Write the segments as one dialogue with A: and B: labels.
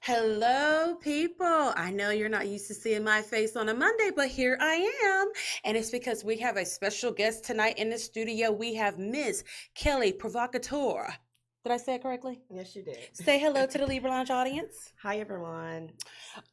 A: Hello, people. I know you're not used to seeing my face on a Monday, but here I am. And it's because we have a special guest tonight in the studio. We have Miss Kelli Provocateur. Did I say it correctly?
B: Yes, you did.
A: Say hello to the Libra Lounge audience.
B: Hi, everyone.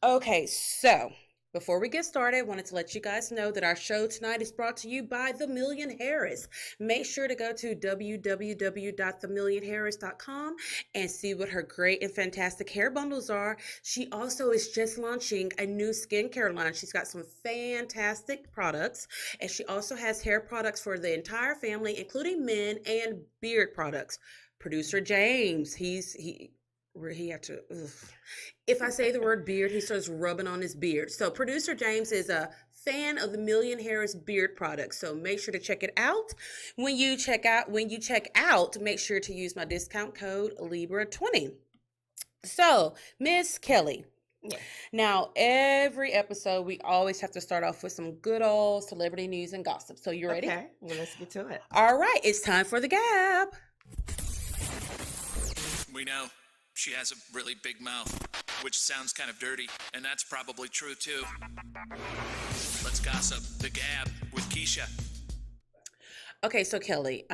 A: Okay, so before we get started, I wanted to let you guys know that our show tonight is brought to you by The Million Harris. Make sure to go to www.themillionharris.com and see what her great and fantastic hair bundles are. She also is just launching a new skincare line. She's got some fantastic products, and she also has hair products for the entire family, including men, and beard products. Producer James, he had to, ugh. If I say the word beard, he starts rubbing on his beard. So producer James is a fan of the Million Harris beard products. So make sure to check it out. When you check out, make sure to use my discount code Libra20. So, Miss Kelli.
B: Yes.
A: Now, every episode, we always have to start off with some good old celebrity news and gossip. So you ready?
B: Okay, well, let's get to it.
A: All right, it's time for the gab.
C: We know she has a really big mouth, which sounds kind of dirty, and that's probably true too. Let's gossip. The Gab with Keisha.
A: Okay, so Kelli,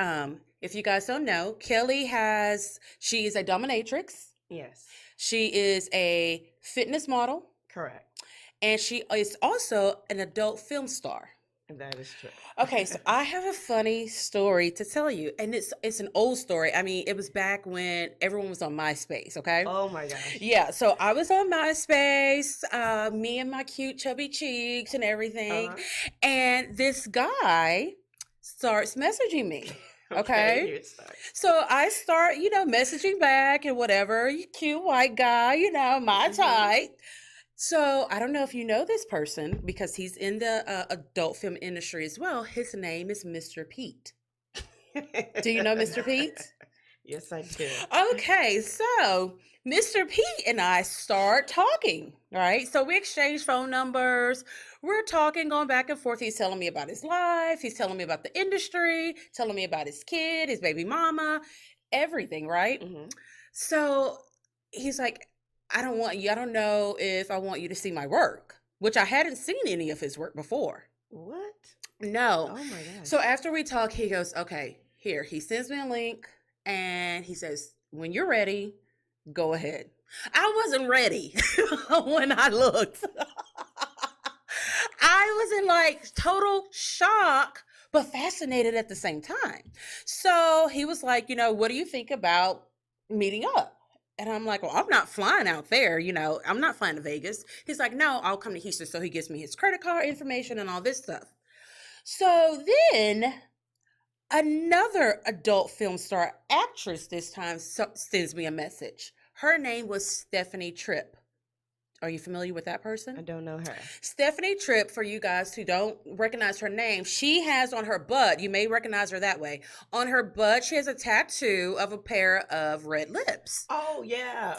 A: if you guys don't know, she is a dominatrix.
B: Yes,
A: She is a fitness model,
B: correct.
A: and she is also an adult film star.
B: That is true.
A: Okay, so I have a funny story to tell you, and it's an old story. I mean, it was back when everyone was on MySpace, okay?
B: Oh my gosh.
A: Yeah, so I was on MySpace, me and my cute chubby cheeks and everything, and this guy starts messaging me. Okay.
B: Here it starts.
A: So I start, messaging back and whatever. You cute white guy, my type. So I don't know if you know this person because he's in the adult film industry as well. His name is Mr. Pete. Do you know Mr. Pete?
B: Yes, I do.
A: Okay, so Mr. Pete and I start talking, right? So we exchange phone numbers. We're talking, going back and forth. He's telling me about his life. He's telling me about the industry, telling me about his kid, his baby mama, everything, right?
B: Mm-hmm.
A: So he's like, I don't know if I want you to see my work, which I hadn't seen any of his work before.
B: What?
A: No.
B: Oh my gosh.
A: So after we talk, he goes, okay, here. He sends me a link and he says, when you're ready, go ahead. I wasn't ready when I looked. I was in like total shock, but fascinated at the same time. So he was like, what do you think about meeting up? And I'm like, well, I'm not flying out there, I'm not flying to Vegas. He's like, no, I'll come to Houston. So he gives me his credit card information and all this stuff. So then another adult film star actress this time sends me a message. Her name was Stephanie Tripp. Are you familiar with that person?
B: I don't know her.
A: Stephanie Tripp, for you guys who don't recognize her name, she has on her butt, you may recognize her that way, on her butt, she has a tattoo of a pair of red lips.
B: Oh, yeah.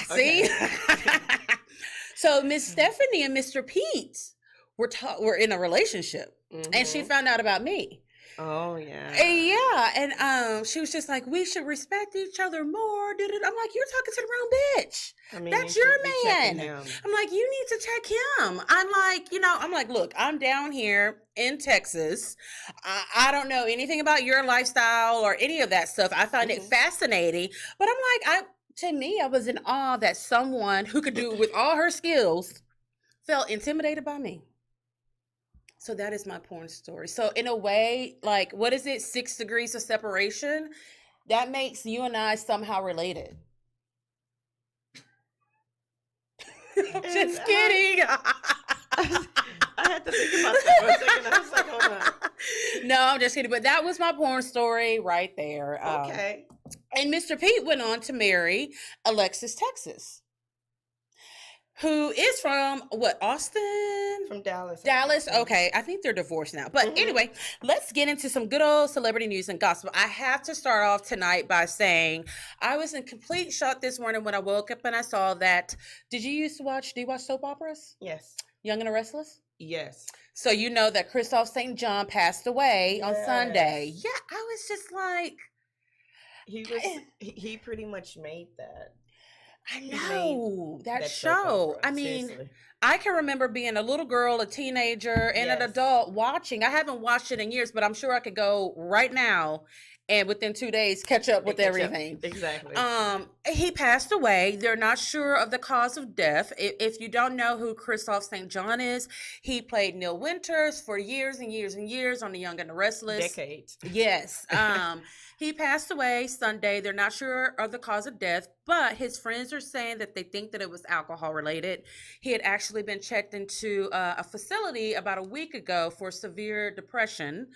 A: See?
B: Okay.
A: So Miss Stephanie and Mr. Pete were in a relationship, and she found out about me.
B: Oh, yeah.
A: And she was just like, we should respect each other more. I'm like, you're talking to the wrong bitch.
B: I mean,
A: That's
B: you
A: your
B: should be checking
A: man.
B: him.
A: I'm like, you need to check him. I'm like, look, I'm down here in Texas. I don't know anything about your lifestyle or any of that stuff. I find it fascinating. But I'm like, to me, I was in awe that someone who could do it with all her skills felt intimidated by me. So that is my porn story. So in a way, like, what is it? 6 degrees of separation? That makes you and I somehow related. I'm just kidding.
B: I had to think about that for a second. I was like, hold on.
A: No, I'm just kidding. But that was my porn story right there.
B: Okay.
A: And Mr. Pete went on to marry Alexis Texas, who is from Austin?
B: From Dallas.
A: Dallas. Okay. I think they're divorced now. But anyway, let's get into some good old celebrity news and gossip. I have to start off tonight by saying I was in complete shock this morning when I woke up and I saw that. Do you watch soap operas?
B: Yes.
A: Young and the Restless?
B: Yes.
A: So you know that Christophe St. John passed away on
B: Yes.
A: Sunday. Yeah, I was just like,
B: He pretty much made that.
A: I
B: He made
A: know that
B: soap
A: show.
B: opera.
A: I mean,
B: Seriously.
A: I can remember being a little girl, a teenager, and an
B: Yes.
A: adult watching. I haven't watched it in years, but I'm sure I could go right now and within 2 days catch up with
B: Catch up.
A: everything.
B: Exactly.
A: He passed away. They're not sure of the cause of death. If you don't know who Christophe St. John is, he played Neil Winters for years and years and years on The Young and the Restless.
B: Decades.
A: Yes. He passed away Sunday. They're not sure of the cause of death, but his friends are saying that they think that it was alcohol related. He had actually been checked into a facility about a week ago for severe depression.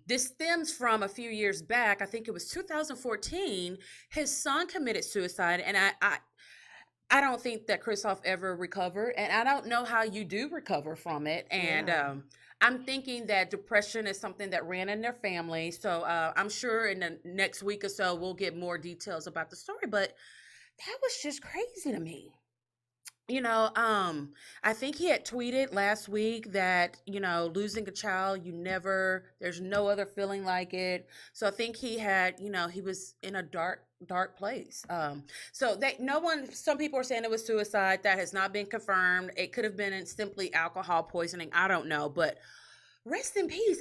A: This stems from a few years back. I think it was 2014. His son committed suicide, and I don't think that Christoph ever recovered, and I don't know how you do recover from it. And
B: Yeah.
A: I'm thinking that depression is something that ran in their family. So I'm sure in the next week or so we'll get more details about the story. But that was just crazy to me. I think he had tweeted last week that, losing a child, there's no other feeling like it. So I think he had, he was in a dark place. Some people are saying it was suicide. That has not been confirmed. It could have been simply alcohol poisoning. I don't know, but rest in peace.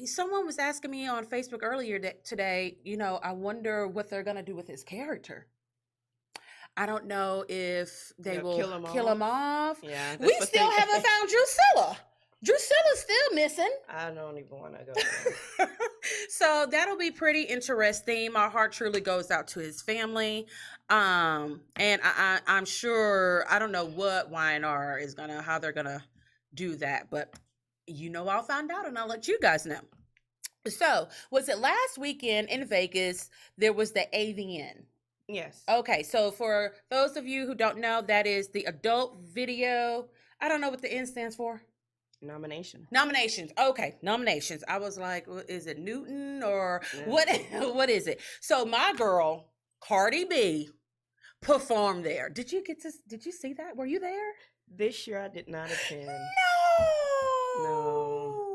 A: Someone was asking me on Facebook earlier today, I wonder what they're going to do with his character. I don't know if they will kill him off.
B: Yeah.
A: We still haven't found Drusilla. Drusilla's still missing.
B: I don't even want to go there.
A: So that'll be pretty interesting. My heart truly goes out to his family. And I'm sure, I don't know what Y&R is how they're gonna do that, but I'll find out and I'll let you guys know. So was it last weekend in Vegas, there was the AVN?
B: Yes.
A: Okay, so for those of you who don't know, that is the adult video. I don't know what the N stands for.
B: Nominations.
A: Okay, nominations. I was like, is it Newton or
B: Yeah.
A: what is it? So my girl, Cardi B, performed there. Did you see that? Were you there?
B: This year I did not attend.
A: No.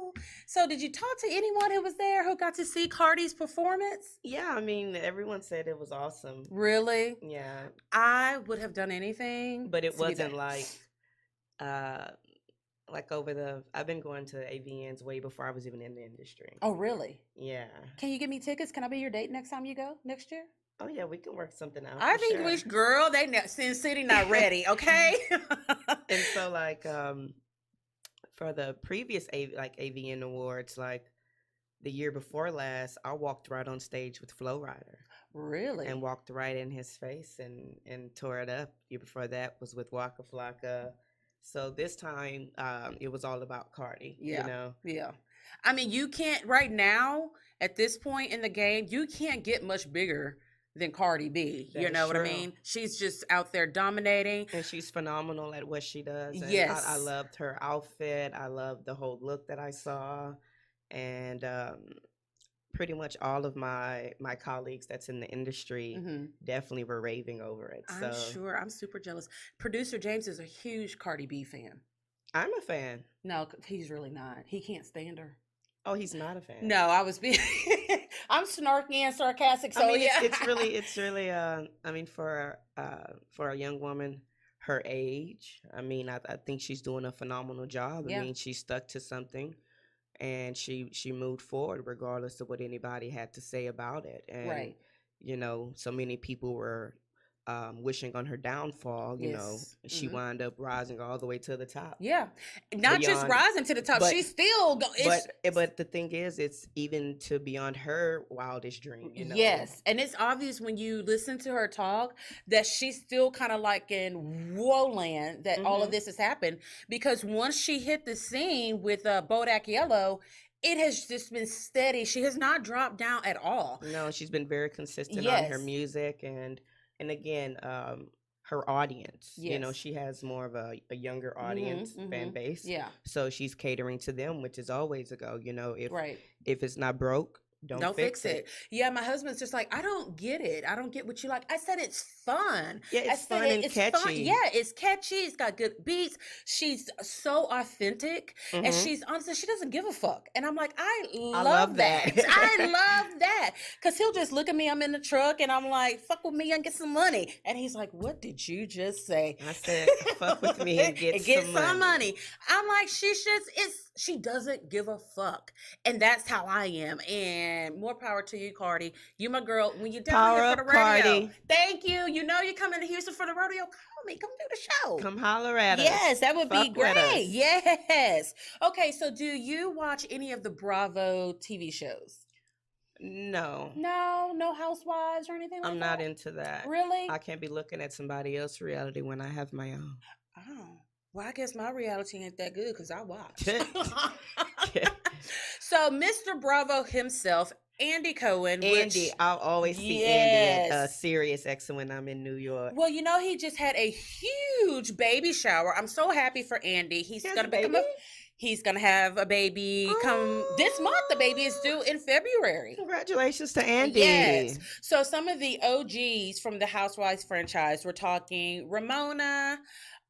A: So did you talk to anyone who was there who got to see Cardi's performance?
B: Yeah, I mean, everyone said it was awesome.
A: Really?
B: Yeah.
A: I would have done anything.
B: But it
A: to be
B: wasn't
A: there.
B: I've been going to AVNs way before I was even in the industry.
A: Oh, really?
B: Yeah.
A: Can you give me tickets? Can I be your date next time you go next year?
B: Oh yeah, we can work something out.
A: I
B: for
A: think
B: sure.
A: girl, Sin City not ready, okay?
B: And so for the previous AVN awards, like the year before last, I walked right on stage with Flo Rida.
A: Really?
B: And walked right in his face and tore it up. Year before that was with Waka Flocka. So this time, it was all about Cardi.
A: Yeah. Yeah. I mean, you can't right now at this point in the game, you can't get much bigger than Cardi B.
B: That
A: You know
B: is
A: what I
B: true.
A: mean? She's just out there dominating.
B: And she's phenomenal at what she does. And
A: Yes.
B: I loved her outfit. I loved the whole look that I saw. And pretty much all of my colleagues that's in the industry definitely were raving over it. So
A: I'm sure. I'm super jealous. Producer James is a huge Cardi B fan.
B: I'm a fan.
A: No, he's really not. He can't stand her.
B: Oh, he's not a fan.
A: No, I was being I'm snarky and sarcastic. So
B: I mean,
A: yeah.
B: it's really I mean, for a young woman her age, I mean, I think she's doing a phenomenal job.
A: Yeah.
B: I mean, she stuck to something and she moved forward regardless of what anybody had to say about it. And
A: Right.
B: So many people were wishing on her downfall.
A: Yes.
B: She wound up rising all the way to the top.
A: Yeah. Not just
B: Beyond-
A: rising to the top.
B: but-
A: She's still
B: But the thing is, it's even to beyond her wildest dream.
A: Yes. And it's obvious when you listen to her talk that she's still kind of like in Woland that all of this has happened. Because once she hit the scene with Bodak Yellow, it has just been steady. She has not dropped down at all.
B: No, she's been very consistent
A: Yes.
B: on her music and again, her audience.
A: Yes.
B: She has more of a younger audience fan base.
A: Yeah.
B: So she's catering to them, which is always a go.
A: Right.
B: If it's not broke, Don't fix it.
A: Yeah, my husband's just like, I don't get it. I don't get what you like. I said it's fun.
B: Yeah,
A: I
B: it's
A: said
B: fun and
A: it's fun.
B: catchy.
A: Yeah, it's catchy. It's got good beats. She's so authentic, and
B: Mhm.
A: she's honestly, she doesn't give a fuck. And I'm like, I
B: love
A: love
B: that.
A: that. I love that because he'll just look at me. I'm in the truck, and I'm like, fuck with me and get some money. And he's like, what did you just say?
B: I said, fuck with me and get some money.
A: I'm like, she doesn't give a fuck. And that's how I am. And more power to you, Cardi. You my girl. When you're down
B: Power
A: here for the
B: up,
A: radio.
B: Cardi.
A: Thank you. You know you're coming to Houston for the rodeo. Call me. Come do the show.
B: Come holler at us.
A: Yes, that would be
B: Fuck with us.
A: great. Yes. Okay, so do you watch any of the Bravo TV shows?
B: No.
A: No Housewives or anything like
B: I'm
A: that?
B: not into that.
A: Really?
B: I can't be looking at somebody else's reality when I have my own.
A: Oh, well, I guess my reality ain't that good because I watch. So, Mr. Bravo himself, Andy Cohen.
B: Andy, I'll always see Andy at Sirius X when I'm in New York.
A: Well, you know, he just had a huge baby shower. I'm so happy for Andy. He's gonna have a baby come this month. The baby is due in February.
B: Congratulations to Andy.
A: Yes. So some of the OGs from the Housewives franchise, we're talking Ramona,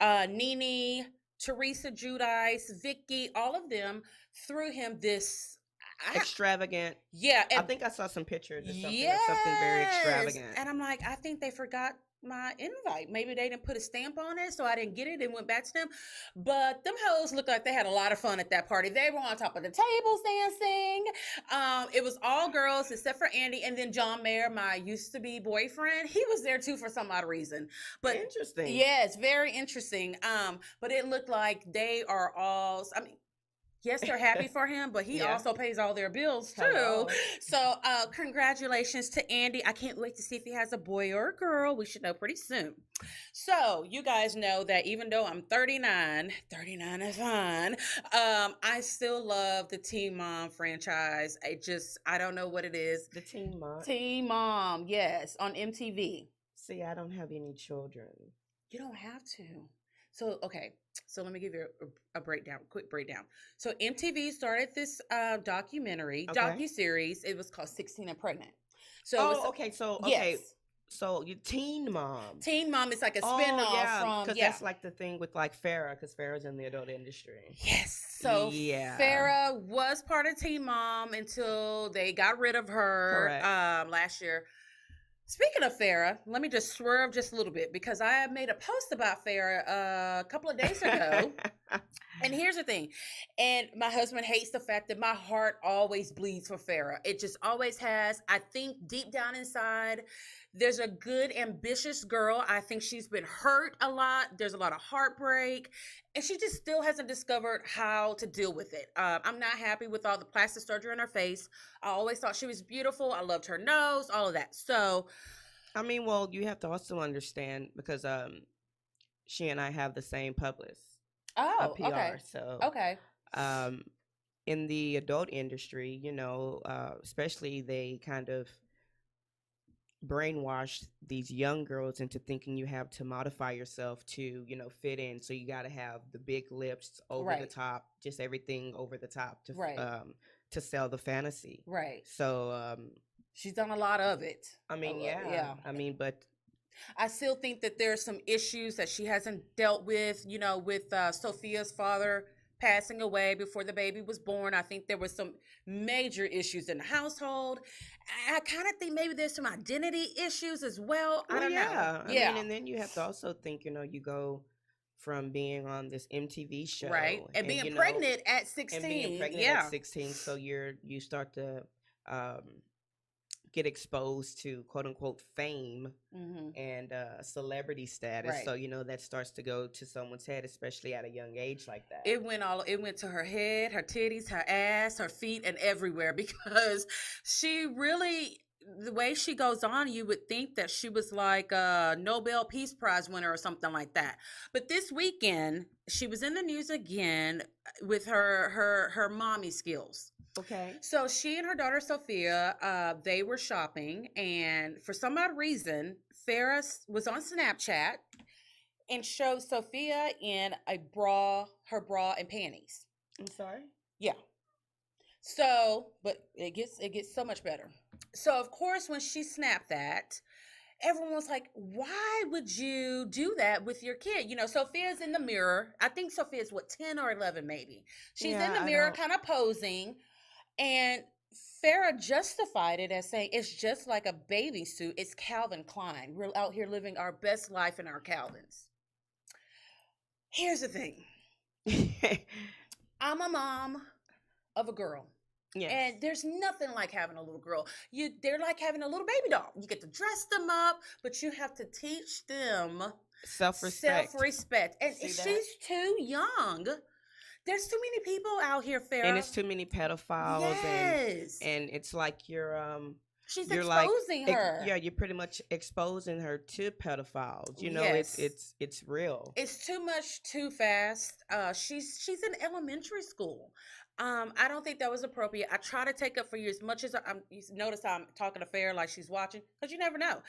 A: Nene, Teresa Giudice, Vicky, all of them threw him this
B: extravagant.
A: Yeah.
B: I think I saw some pictures or something, of something very extravagant.
A: And I'm like, I think they forgot my invite. Maybe they didn't put a stamp on it, so I didn't get it and went back to them. But them hoes looked like they had a lot of fun at that party. They were on top of the tables dancing. It was all girls except for Andy, and then John Mayer, my used to be boyfriend. He was there too for some odd reason. But
B: interesting.
A: Yeah, it's very interesting. But it looked like they are all. I mean, yes, they're happy for him, but he also pays all their bills too.
B: Hello.
A: So congratulations to Andy. I can't wait to see if he has a boy or a girl. We should know pretty soon. So you guys know that even though I'm 39 is fine, I still love the Teen Mom franchise. I don't know what it is.
B: The Teen Mom?
A: Teen Mom, yes, on MTV.
B: See, I don't have any children.
A: You don't have to. So, okay. So let me give you a quick breakdown. So MTV started this docu-series. It was called 16 and Pregnant. So
B: So you Teen Mom.
A: Teen Mom is like a spinoff from
B: because that's like the thing with like Farrah, because Farrah's in the adult industry.
A: Yes. So Farrah was part of Teen Mom until they got rid of her last year. Speaking of Farrah, let me just swerve just a little bit because I made a post about Farrah a couple of days ago. And here's the thing. And my husband hates the fact that my heart always bleeds for Farrah. It just always has. I think deep down inside, there's a good, ambitious girl. I think she's been hurt a lot. There's a lot of heartbreak. And she just still hasn't discovered how to deal with it. I'm not happy with all the plastic surgery on her face. I always thought she was beautiful. I loved her nose, all of that. So,
B: I mean, well, you have to also understand because she and I have the same publicist.
A: Oh,
B: PR,
A: okay.
B: So, in the adult industry, you know, especially they kind of brainwash these young girls into thinking you have to modify yourself to, you know, fit in. So you got to have the big lips over the top, just everything over the top to sell the fantasy.
A: Right.
B: So
A: she's done a lot of it.
B: I mean, I mean, but
A: I still think that there's some issues that she hasn't dealt with, you know, with Sophia's father passing away before the baby was born. I think there was some major issues in the household. I kind of think maybe there's some identity issues as well. I don't know.
B: I mean, and then you have to also think, you know, you go from being on this MTV show.
A: Right. And being pregnant at 16.
B: And being pregnant at 16. So you start to get exposed to quote unquote fame and celebrity status. Right. So, you know, that starts to go to someone's head, especially at a young age like that.
A: It went to her head, her titties, her ass, her feet, and everywhere, because she really, the way she goes on, you would think that she was like a Nobel Peace Prize winner or something like that. But this weekend, she was in the news again with her mommy skills.
B: Okay.
A: So she and her daughter Sophia, they were shopping, and for some odd reason, Farrah was on Snapchat and showed Sophia in her bra and panties.
B: I'm sorry?
A: Yeah. So, but it gets so much better. So, of course, when she snapped that, everyone was like, "Why would you do that with your kid?" Sophia's in the mirror. I think Sophia's what, 10 or 11 maybe. She's in
B: Yeah,
A: the
B: I
A: mirror
B: don't.
A: kind of posing, and Farrah justified it as saying it's just like a bathing suit. It's Calvin Klein. We're out here living our best life in our Calvins. Here's the thing. I'm a mom of a girl.
B: Yes.
A: And there's nothing like having a little girl. They're like having a little baby doll. You get to dress them up, but you have to teach them
B: Self-respect.
A: self-respect. And
B: See that?
A: she's too young. There's too many people out here, Farrah.
B: And it's too many pedophiles,
A: Yes.
B: and it's like
A: She's
B: you're
A: exposing her.
B: yeah, you're pretty much exposing her to pedophiles.
A: Yes.
B: It's real.
A: It's too much too fast. She's in elementary school. I don't think that was appropriate. I try to take up for you as much as you notice I'm talking to Farrah like she's watching, because you never know.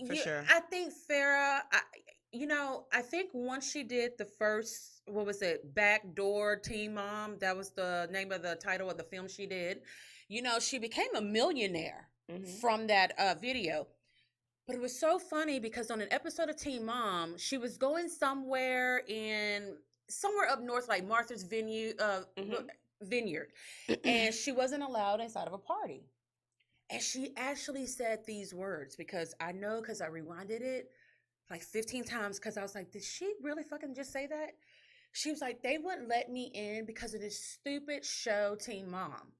B: For sure.
A: I think Farrah, I think once she did the first, what was it, Backdoor Teen Mom, that was the name of the title of the film she did. She became a millionaire from that video. But it was so funny because on an episode of Teen Mom, she was going somewhere up north, like Martha's Vineyard, and she wasn't allowed inside of a party. And she actually said these words, because I rewinded it like 15 times, because I was like, did she really fucking just say that? She was like, they wouldn't let me in because of this stupid show, Teen Mom.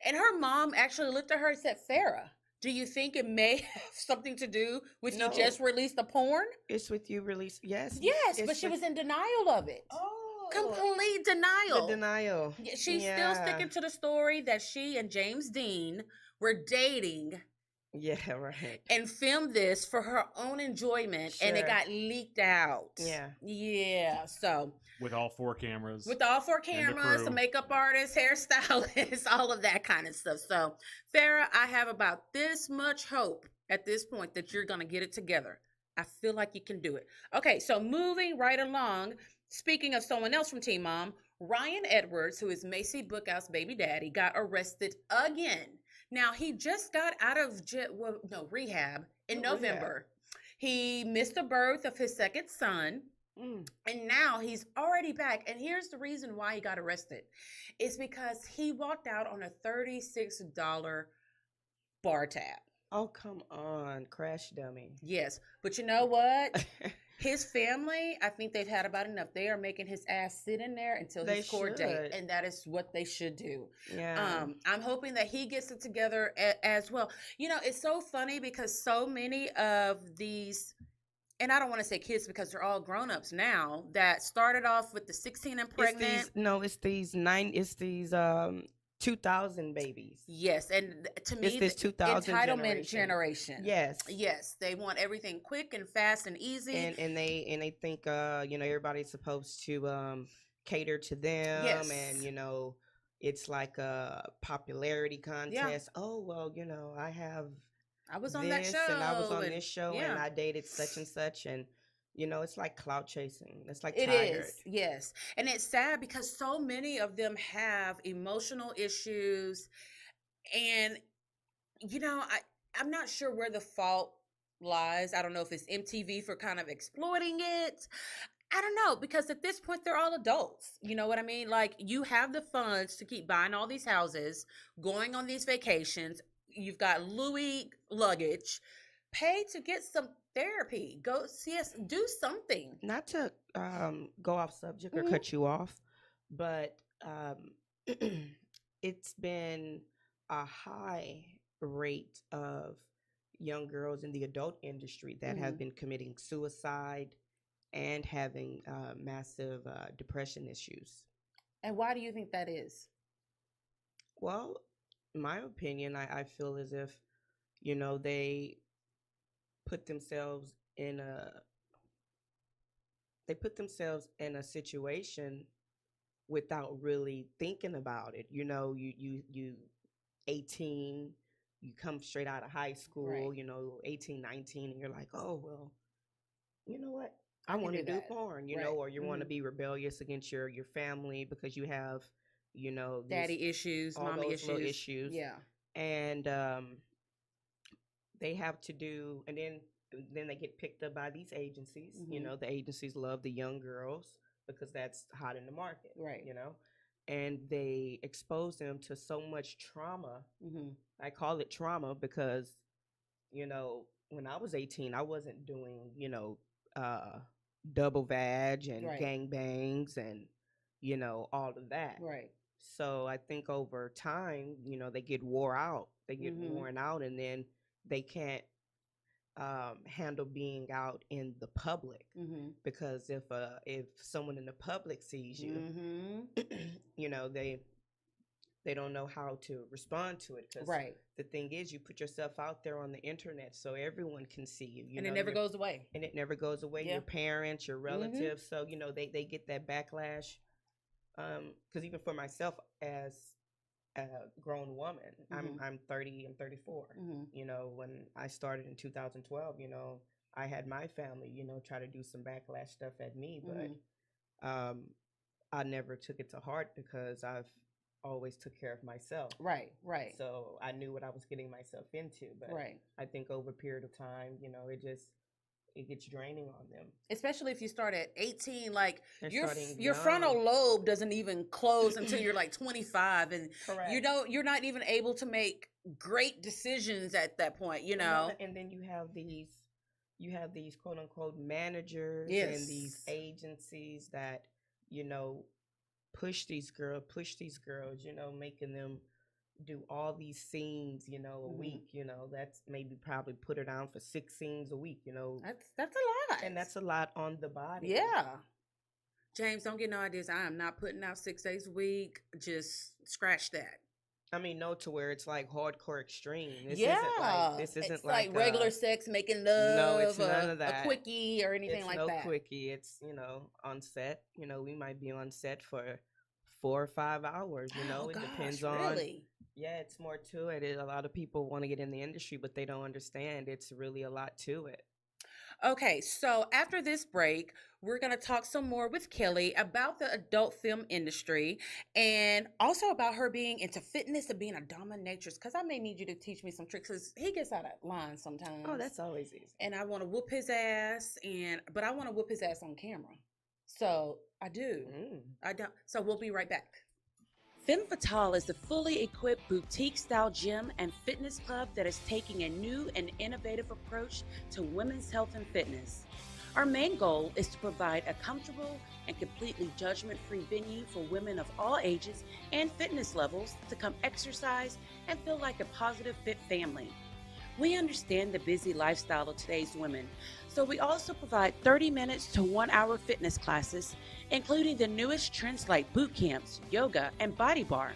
A: And her mom actually looked at her and said, Farrah, do you think it may have something to do with you just released the porn?
B: It's with you release. Yes.
A: Yes, but she was in denial of it.
B: Oh.
A: Complete denial.
B: The denial.
A: She's still sticking to the story that she and James Dean were dating.
B: Yeah, right.
A: And filmed this for her own enjoyment, and it got leaked out.
B: Yeah.
A: Yeah. So
D: with all four cameras,
A: the makeup artist, hairstylist, all of that kind of stuff. So, Farrah, I have about this much hope at this point that you're going to get it together. I feel like you can do it. Okay, so moving right along, speaking of someone else from Teen Mom, Ryan Edwards, who is Macy Bookout's baby daddy, got arrested again. Now, he just got out of rehab in November. He missed the birth of his second son. And now he's already back. And here's the reason why he got arrested. It's because he walked out on a $36 bar tab.
B: Oh, come on. Crash dummy.
A: Yes. But you know what? His family, I think they've had about enough. They are making his ass sit in there until his court date. And that is what they should do.
B: Yeah.
A: I'm hoping that he gets it together as well. It's so funny because so many of these, and I don't want to say kids because they're all grown-ups now, that started off with the 16 and pregnant.
B: It's these 2000 babies.
A: Yes, and to me,
B: it's this 2000
A: entitlement generation.
B: Yes,
A: they want everything quick and fast and easy,
B: and they think everybody's supposed to cater to them.
A: Yes.
B: And it's like a popularity contest.
A: Yeah.
B: Oh well, I was on
A: that show,
B: and I was on this show,
A: yeah.
B: and I dated such and such, and it's like clout chasing. It's like
A: it
B: tired.
A: is, yes. And it's sad because so many of them have emotional issues, and I'm not sure where the fault lies. I don't know if it's MTV for kind of exploiting it. I don't know, because at this point they're all adults. You know what I mean? Like, you have the funds to keep buying all these houses, going on these vacations. You've got Louis luggage. Pay to get some therapy. Go do something.
B: Not to go off subject or cut you off, but it's been a high rate of young girls in the adult industry that have been committing suicide and having massive depression issues.
A: And why do you think that is?
B: Well, in my opinion, I feel as if, they put themselves in a situation without really thinking about it. You 18, you come straight out of high school,
A: Right.
B: 18, 19, and you're like, oh, well, you know what? I want to do porn,
A: Right.
B: or you want to be rebellious against your family because you have, you know,
A: Daddy issues,
B: all
A: mommy
B: those
A: issues.
B: little issues.
A: Yeah.
B: And they have to do, and then they get picked up by these agencies. You know, the agencies love the young girls because that's hot in the market,
A: right?
B: You know, and they expose them to so much trauma. I call it trauma because, you know, when I was 18, I wasn't doing, you know, double vag and
A: Right.
B: gang bangs and, you know, all of that.
A: Right.
B: So I think over time, you know, they get wore out. They get worn out, and then they can't handle being out in the public because if someone in the public sees you, you know, they don't know how to respond to it because
A: right.
B: the thing is, you put yourself out there on the internet so everyone can see you. You
A: and
B: know,
A: it never goes away.
B: And it never goes away.
A: Yeah.
B: Your parents, your relatives. So, you know, they get that backlash. Because even for myself as a grown woman, I'm 30, I'm 34. You know, when I started in 2012, you know, I had my family, you know, try to do some backlash stuff at me, but I never took it to heart because I've always took care of myself.
A: Right, right.
B: So I knew what I was getting myself into, but
A: right.
B: I think over a period of time, you know, it gets draining on them.
A: Especially if you start at 18, like your
B: young.
A: frontal lobe doesn't even close until you're like 25, and
B: Correct.
A: you're not even able to make great decisions at that point, you know.
B: And then you have these quote unquote managers and these agencies that, you know, push these girls, you know, making them do all these scenes, you know, a week, you know, that's maybe probably put her down for 6 scenes a week, you know.
A: That's a lot.
B: And that's a lot on the body.
A: Yeah. James, don't get no ideas. I am not putting out 6 days a week. Just scratch that.
B: I mean, no, to where it's like hardcore extreme. This isn't
A: like regular sex, making love.
B: No, it's none of that.
A: A quickie or anything like that.
B: It's no quickie. It's, you know, on set. You know, we might be on set for 4 or 5 hours. You know, it depends on.
A: Really?
B: Yeah, it's more to it. A lot of people want to get in the industry, but they don't understand. It's really a lot to it.
A: Okay, so after this break, we're going to talk some more with Kelli about the adult film industry and also about her being into fitness and being a dominatrix, because I may need you to teach me some tricks because he gets out of line sometimes.
B: Oh, that's always easy.
A: And I want to whoop his ass, but I want to whoop his ass on camera. So I do. I don't. So we'll be right back. Femme Fatale is a fully equipped boutique-style gym and fitness club that is taking a new and innovative approach to women's health and fitness. Our main goal is to provide a comfortable and completely judgment-free venue for women of all ages and fitness levels to come exercise and feel like a positive, fit family. We understand the busy lifestyle of today's women, so we also provide 30 minutes to 1 hour fitness classes, including the newest trends like boot camps, yoga, and body bar.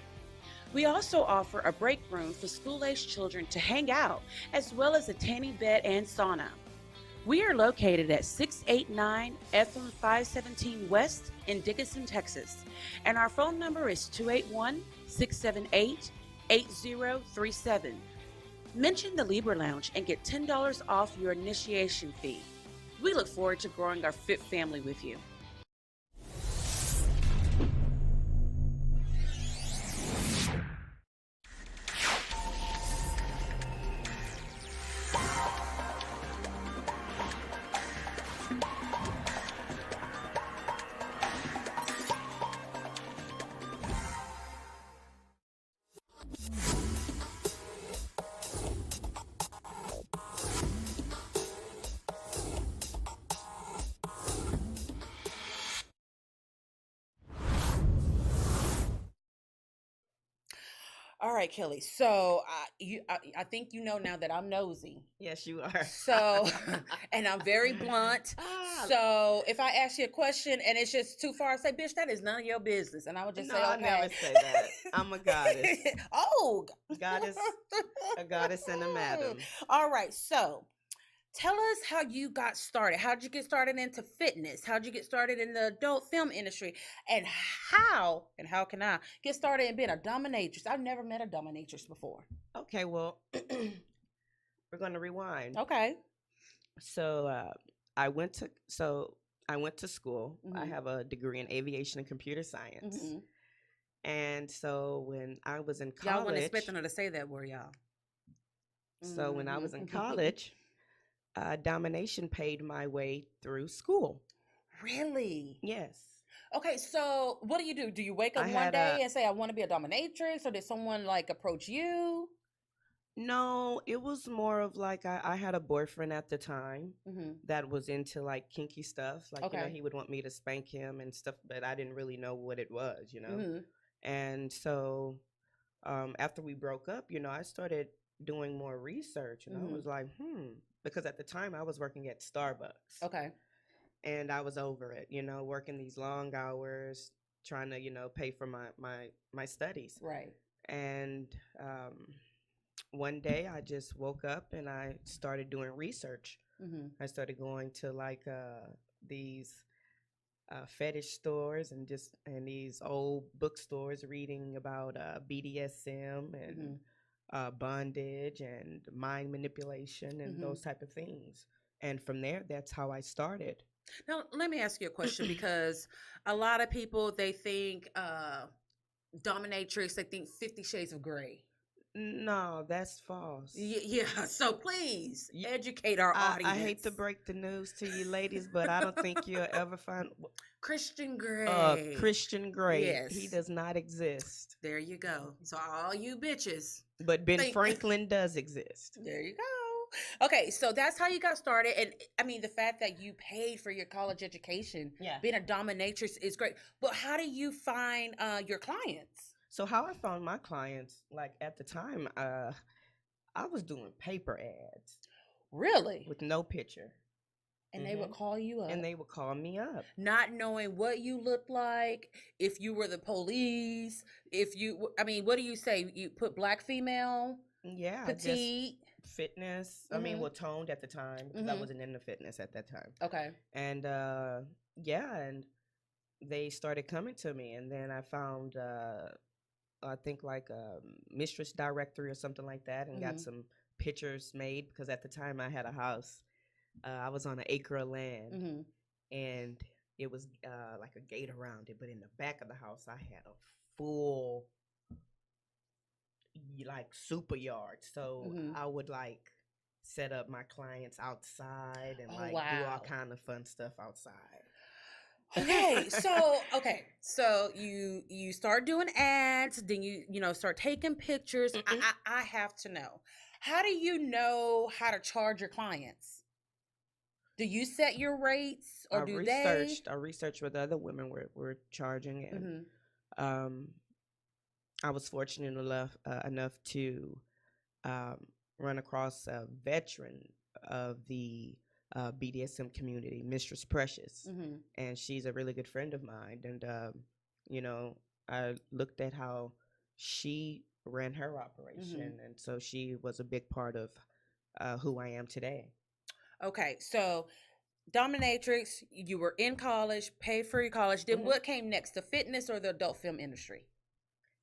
A: We also offer a break room for school-aged children to hang out, as well as a tanning bed and sauna. We are located at 689 FM 517 West in Dickinson, Texas, and our phone number is 281-678-8037. Mention the Libra Lounge and get $10 off your initiation fee. We look forward to growing our fit family with you. All right, Kelli. So I think you know now that I'm nosy.
B: Yes, you are.
A: So, and I'm very blunt. So if I ask you a question and it's just too far, I say, "Bitch, that is none of your business," and I would just say, "Okay."
B: I never say that. I'm a goddess.
A: Oh,
B: a goddess and a madam.
A: All right, so. Tell us how you got started. How did you get started into fitness? How did you get started in the adult film industry? And how can I get started in being a dominatrix? I've never met a dominatrix before.
B: Okay, well, we're going to rewind.
A: Okay.
B: So I went to school. I have a degree in aviation and computer science. And so when I was in
A: Y'all weren't
B: college,
A: expecting her to say that word, y'all.
B: so when I was in
A: Mhm.
B: college, domination paid my way through school.
A: Really?
B: Yes.
A: Okay, so what do you do? Do you wake up
B: I
A: one
B: had
A: day
B: a
A: and say, I want to be a dominatrix? Or did someone like approach you?
B: No, it was more of like I had a boyfriend at the time
A: Hmm.
B: that was into like kinky stuff. Like,
A: Okay.
B: he would want me to spank him and stuff, but I didn't really know what it was.
A: Hmm.
B: And so after we broke up, I started doing more research and I
A: Hmm.
B: was like, because at the time I was working at Starbucks
A: Okay.
B: and I was over it, working these long hours, trying to, pay for my studies.
A: Right.
B: And one day I just woke up and I started doing research.
A: Hmm.
B: I started going to like these fetish stores and these old bookstores reading about BDSM and
A: Hmm.
B: bondage and mind manipulation and
A: Hmm.
B: those type of things. And from there, that's how I started.
A: Now, let me ask you a question because a lot of people, they think dominatrix, they think 50 Shades of Grey.
B: No, that's false.
A: Yeah, so please
B: Y-
A: educate our
B: I hate
A: audience.
B: to break the news to you ladies, but I don't think you'll ever find
A: Christian Grey.
B: Christian Grey. He
A: Yes.
B: does not exist.
A: There you go. So all you bitches
B: But Ben
A: think
B: Franklin does exist.
A: there you go. Okay, so that's how you got started. And I mean the fact that you paid for your college education,
B: Yeah.
A: being a dominatrix is great. But how do you find your clients?
B: So how I found my clients, like at the time, I was doing paper ads
A: Really?
B: with no picture.
A: And they would call you up.
B: And they would call me up.
A: Not knowing what you looked like, if you were the police, if you, I mean, what do you say? You put black female,
B: Yeah, just
A: petite.
B: fitness. I mean, well, toned at the time because I
A: Mhm.
B: wasn't into fitness at that time.
A: Okay.
B: And yeah, and they started coming to me, and then I found I think like a mistress directory or something like that, and got some pictures made because at the time I had a house. I was on an acre of land,
A: Mhm.
B: and it was like a gate around it. But in the back of the house, I had a full like super yard. So
A: Mhm.
B: I would like set up my clients outside and
A: Oh,
B: like do all
A: wow.
B: kind of fun stuff outside.
A: So you start doing ads, then you start taking pictures. I have to know. How do you know how to charge your clients? Do you set your rates or do they?
B: I researched what other women were charging, and
A: Mhm.
B: um, I was fortunate enough to um, run across a veteran of the BDSM community, Mistress Precious,
A: Mhm.
B: and she's a really good friend of mine. And you know, I looked at how she ran her operation, and so she was a big part of who I am today.
A: Okay, so dominatrix, you were in college, paid for your college. Then what came next, the fitness or the adult film industry?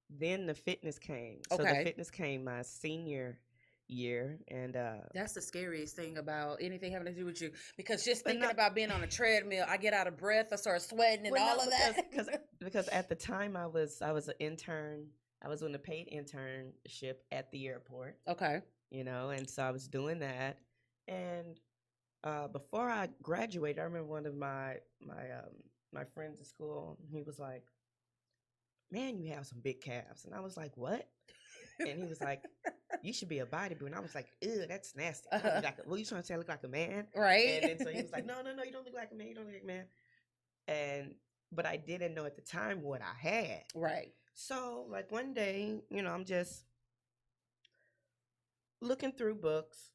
B: Then the fitness came. So the
A: Okay.
B: fitness came my senior year, and
A: That's the scariest thing about anything having to do with you, because just
B: but
A: thinking
B: not
A: about being on a treadmill, I get out of breath, I start sweating and
B: well,
A: all
B: no,
A: of that.
B: because at the time I was an intern. I was on a paid internship at the airport,
A: Okay.
B: and so I was doing that. And before I graduated, I remember one of my friends at school. He was like, "Man, you have some big calves," and I was like, "What?" And he was like, "You should be a bodybuilder." And I was like, "Ew, that's nasty. I don't look like what you trying to say? I look like a man?"
A: Right.
B: And then so he was like, "No, no, no, you don't look like a man. You don't look like a man." And but I didn't know at the time what I had.
A: Right.
B: So like one day, I'm just looking through books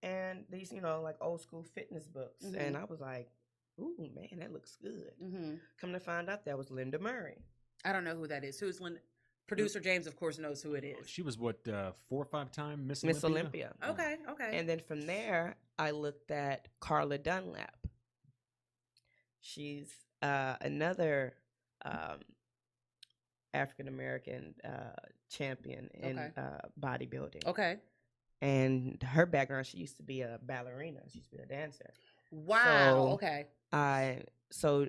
B: and these, like old school fitness books, and I was like, "Ooh, man, that looks good." Come to find out, that was Linda Murray.
A: I don't know who that is. Who's Linda? Producer James, of course, knows who it is.
D: She was what 4 or 5 time Miss
B: Miss
D: Olympia?
B: Olympia.
A: Okay. Okay.
B: And then from there, I looked at Carla Dunlap. She's another African American champion in bodybuilding.
A: Okay.
B: And her background, she used to be a ballerina. She used to be a dancer.
A: Wow.
B: So
A: Okay.
B: so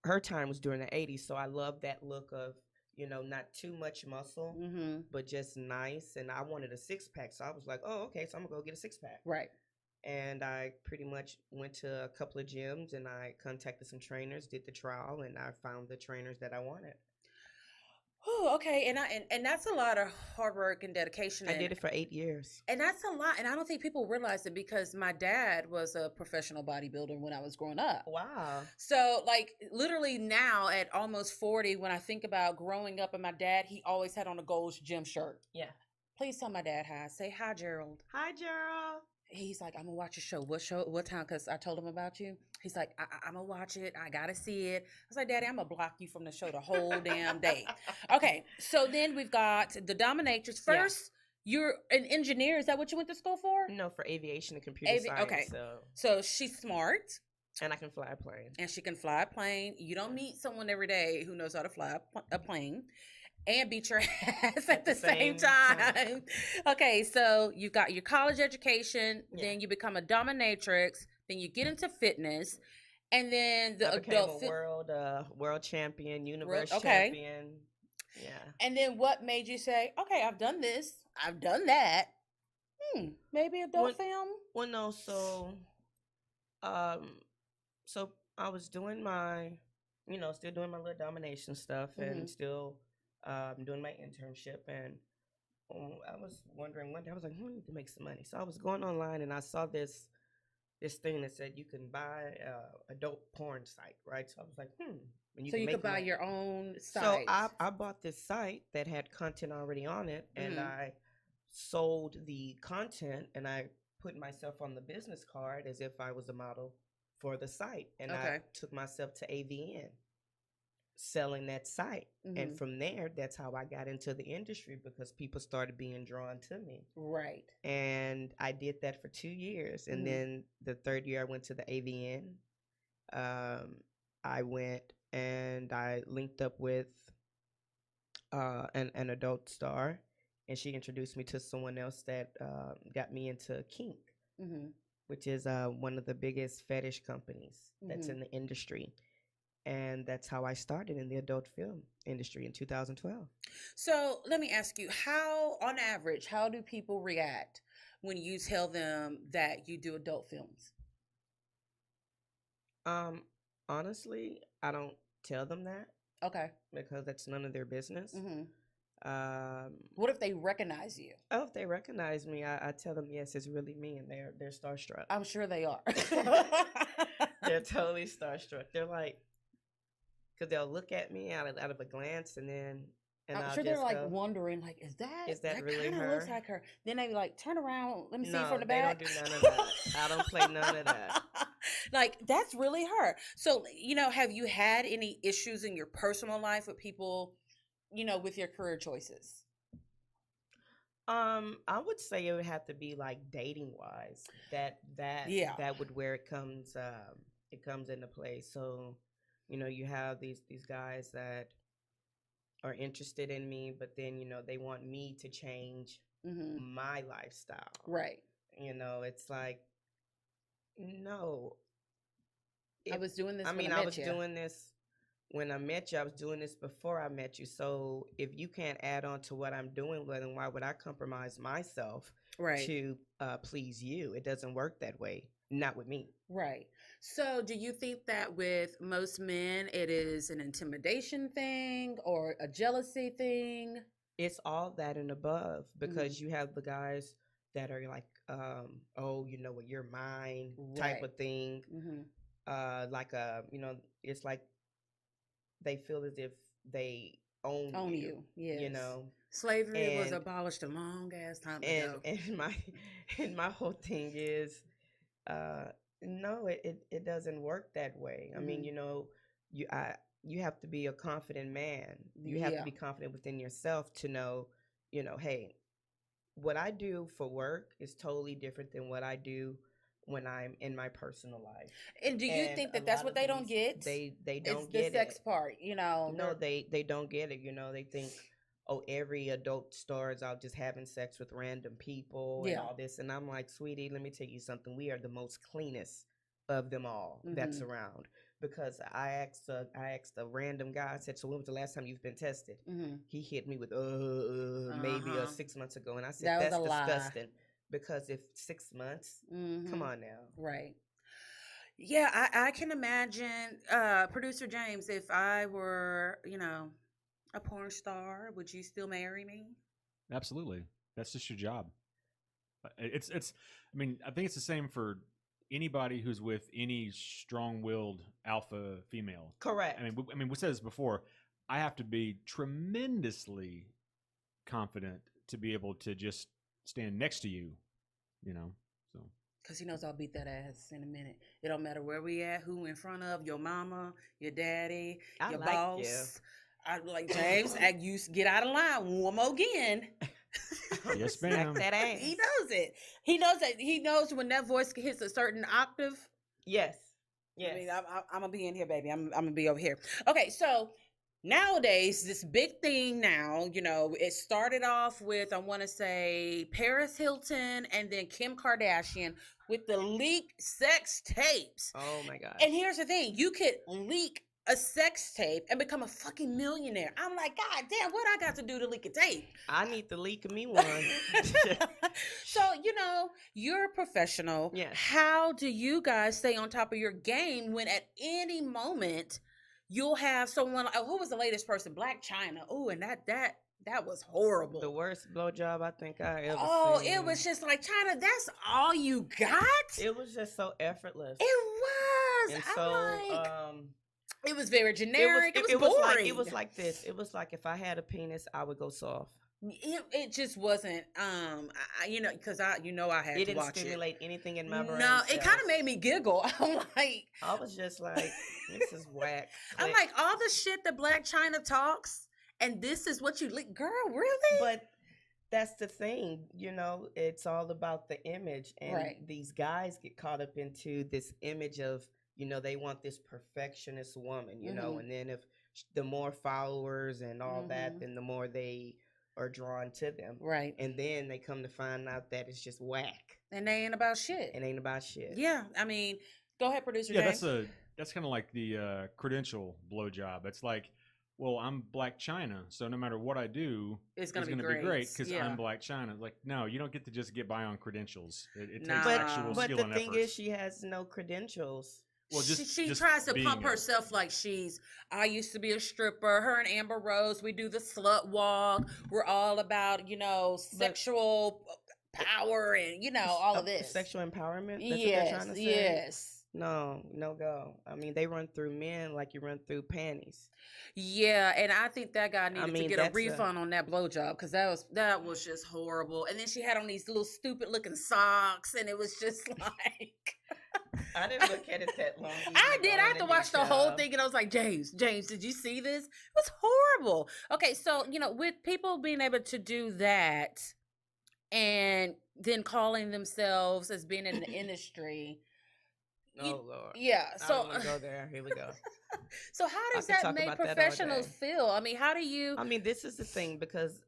B: her time was during the 80s. So I love that look of, not too much muscle,
A: Mm-hmm.
B: but just nice. And I wanted a 6-pack. So I was like, oh, okay, so I'm gonna go get a 6-pack.
A: Right.
B: And I pretty much went to a couple of gyms and I contacted some trainers, did the trial, and I found the trainers that I wanted.
A: Oh, okay. And that's a lot of hard work and dedication.
B: I did it for 8 years.
A: And that's a lot. And I don't think people realize it because my dad was a professional bodybuilder when I was growing up.
B: Wow.
A: So, like, literally now at almost 40, when I think about growing up and my dad, he always had on a Gold's Gym shirt.
B: Yeah.
A: Please tell my dad hi. Say hi, Gerald.
B: Hi, Gerald.
A: He's like, I'm gonna watch your show. What show? What time? Because I told him about you. He's like, I'm gonna watch it. I gotta see it. I was like, Daddy, I'm gonna block you from the show the whole damn day. Okay, so then we've got the dominatrix. First, you're an engineer. Is that what you went to school for?
B: No, for aviation and computer science.
A: Okay.
B: So
A: So she's smart
B: and I can fly a plane.
A: and she can fly a plane. You don't meet someone every day who knows how to fly a plane and beat your ass at the same time. Okay, so you've got your college education, then you become a dominatrix, then you get into fitness, and then the
B: I became a world champion, universe champion. Yeah.
A: And then what made you say, okay, I've done this, I've done that. Maybe adult film?
B: Well, no, so I was doing my, still doing my little domination stuff and still doing my internship, and I was wondering one day, I was like, I need to make some money. So I was going online and I saw this thing that said you can buy adult porn site, right? So I was like, and
A: So you could buy your own site.
B: So I bought this site that had content already on it, and I sold the content, and I put myself on the business card as if I was a model for the site, and I took myself to AVN selling that site. And from there, that's how I got into the industry, because people started being drawn to me.
A: Right.
B: And I did that for 2 years. And then the third year I went to the AVN. I went and I linked up with an adult star, and she introduced me to someone else that got me into kink, which is one of the biggest fetish companies that's in the industry. And that's how I started in the adult film industry in 2012.
A: So let me ask you, how, on average, how do people react when you tell them that you do adult films?
B: Honestly, I don't tell them that.
A: Okay.
B: Because that's none of their business.
A: What if they recognize you?
B: Oh, if they recognize me, I tell them, yes, it's really me, and they're starstruck.
A: I'm sure they are.
B: They're totally starstruck. They're like, because they'll look at me out of a glance, and then
A: I'm sure they're like wondering, like, is that
B: really
A: kinda
B: her?
A: looks like her. Then they be like, turn around, let me see
B: No,
A: from the
B: they
A: back.
B: don't do none of that. I don't play none of that.
A: Like, that's really her. So, have you had any issues in your personal life with people, with your career choices?
B: I would say it would have to be like dating wise. That would where it comes into play. So, you have these guys that are interested in me, but then they want me to change my lifestyle.
A: Right.
B: It's like, no.
A: I was doing this.
B: I was doing this when I met you. I was doing this before I met you. So if you can't add on to what I'm doing, well, then why would I compromise myself to please you? It doesn't work that way. Not with me.
A: Right. So do you think that with most men, it is an intimidation thing or a jealousy thing?
B: It's all that and above, because you have the guys that are like, oh, you're mine type of thing. It's like they feel as if they own you.
A: Yes. Slavery was abolished a long ass time ago.
B: And my whole thing is, no, it doesn't work that way. I mean, you have to be a confident man. You have to be confident within yourself to know, hey, what I do for work is totally different than what I do when I'm in my personal life.
A: And do you think that that's what they don't get?
B: They don't
A: it's
B: get
A: the sex part,
B: No, they don't get it. They think, oh, every adult star is out just having sex with random people and all this. And I'm like, sweetie, let me tell you something. We are the most cleanest of them all that's around. because I asked a random guy. I said, "So when was the last time you've been tested?" He hit me with maybe 6 months ago, and I said,
A: That was
B: "That's
A: a lie.
B: disgusting." Because if 6 months, come on now.
A: Right. Yeah, I can imagine, producer James, if I were, a porn star, would you still marry me?
D: Absolutely. That's just your job. It's. I mean, I think it's the same for anybody who's with any strong-willed alpha female.
B: Correct.
D: I mean, we said this before. I have to be tremendously confident to be able to just stand next to you. So.
A: Because he knows I'll beat that ass in a minute. It don't matter where we at, who in front of, your mama, your daddy,
B: I
A: your
B: like
A: boss.
B: you.
A: I'm like, James, you get out of line one more again.
D: Yes,
B: Smack
D: ma'am.
B: that ass.
A: He knows it. He knows that. He knows when that voice hits a certain octave.
B: Yes. Yes.
A: I mean, I'm gonna be in here, baby. I'm gonna be over here. Okay, so nowadays, this big thing now, it started off with, I want to say, Paris Hilton and then Kim Kardashian with the leaked sex tapes.
B: Oh my gosh.
A: And here's the thing, you could leak a sex tape and become a fucking millionaire. I'm like, God damn, what I got to do to leak a tape?
B: I need to leak me one.
A: So, you're a professional.
B: Yes.
A: How do you guys stay on top of your game when at any moment you'll have someone, who was the latest person? Black China. Oh, and that was horrible.
B: The worst blowjob I think I ever seen.
A: It was just like, China, that's all you got?
B: It was just so effortless.
A: It was.
B: And
A: I'm
B: so
A: like, it was very generic. It was boring.
B: It was like this. It was like if I had a penis, I would go soft.
A: It just wasn't, because I had
B: It
A: to watch it.
B: didn't stimulate anything in my brain.
A: No, it
B: cells.
A: kind of made me giggle. I'm like,
B: I was just like, this is whack.
A: I'm like, all the shit that Black China talks, and this is what you leak, girl, really?
B: But that's the thing, it's all about the image, and
A: Right.
B: these guys get caught up into this image of, they want this perfectionist woman, and then if the more followers and all that, then the more they are drawn to them.
A: Right.
B: And then they come to find out that it's just whack.
A: And they ain't about shit.
B: It ain't about shit.
A: Yeah, I mean, go ahead, producer
D: Yeah,
A: James.
D: that's kind of like the credential blowjob. It's like, well, I'm Black China, so no matter what I do,
A: It's gonna be
D: be
A: great.
D: great because
A: Yeah.
D: I'm Black China. Like, no, you don't get to just get by on credentials. It
A: Nah.
D: takes
A: But-
D: actual
B: But
D: skill
B: the
D: and
B: thing
D: effort.
B: is, she has no credentials.
D: Well,
A: she
D: just
A: tries to
D: being
A: pump
D: a-
A: herself like I used to be a stripper. Her and Amber Rose, we do the slut walk. We're all about, sexual power and, all of this.
B: Sexual empowerment? That's what they're trying to say?
A: Yes.
B: No go. I mean, they run through men like you run through panties.
A: Yeah, and I think that guy needed to get a
B: that's
A: refund on that blowjob because that was just horrible. And then she had on these little stupid looking socks, and it was just like
B: I didn't look at it that long.
A: I did. I had to watch the whole thing, and I was like, James, did you see this? It was horrible. Okay, so with people being able to do that, and then calling themselves as being in the industry.
B: Oh Lord.
A: Yeah.
B: I
A: So
B: don't want to go there. Here we go.
A: So how does
B: could
A: that
B: talk
A: make
B: about that all
A: professionals
B: day.
A: feel? I mean, how do you?
B: I mean, this is the thing because,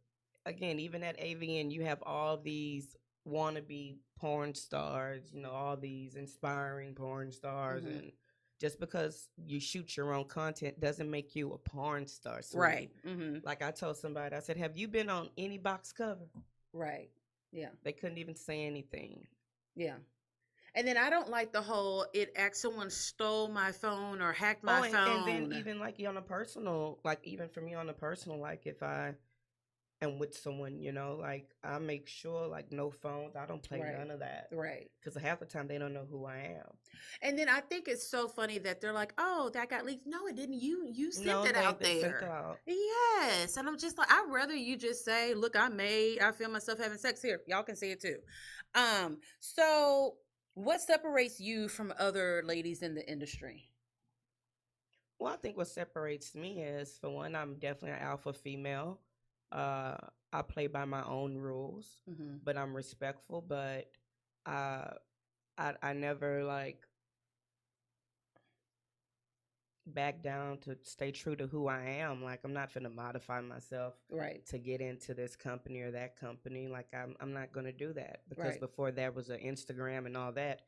B: again, even at AVN, you have all these wannabe porn stars, all these inspiring porn stars. And just because you shoot your own content doesn't make you a porn star. Sweetie.
A: Right. Mm-hmm.
B: Like I told somebody, I said, have you been on any box cover?
A: Right. Yeah.
B: They couldn't even say anything.
A: Yeah. And then I don't like the whole someone stole my phone or hacked my phone.
B: And then even like on a personal, like even for me on a personal, like if I am with someone, like I make sure like no phones. I don't play none of that.
A: Right.
B: Because half the time they don't know who I am.
A: And then I think it's so funny that they're like, "Oh, that got leaked." No, it didn't. You sent it
B: they-
A: out
B: they sent
A: there.
B: it out.
A: Yes, and I'm just like, I'd rather you just say, "Look, I feel myself having sex here. Y'all can see it too." So what separates you from other ladies in the industry?
B: Well, I think what separates me is, for one, I'm definitely an alpha female. I play by my own rules, but I'm respectful. But I never like back down to stay true to who I am. Like I'm not finna modify myself to get into this company or that company. Like I'm not gonna do that because
A: Right.
B: before there was an Instagram and all that,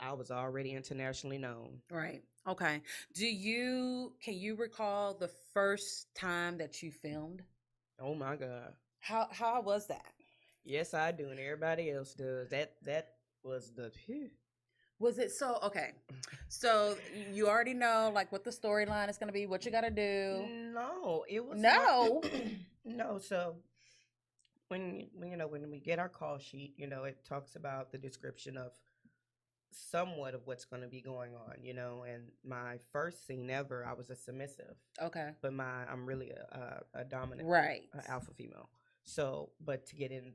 B: I was already internationally known.
A: Right. Okay. Can you recall the first time that you filmed?
B: Oh my God.
A: How was that?
B: Yes, I do, and everybody else does. That was the phew.
A: Was it so okay? So you already know like what the storyline is going to be, what you got to do.
B: No, it was
A: No.
B: no. So when we get our call sheet, it talks about the description of somewhat of what's going to be going on, and my first scene ever, I was a submissive,
A: Okay.
B: but I'm really a dominant,
A: Right.
B: alpha female. So, but to get in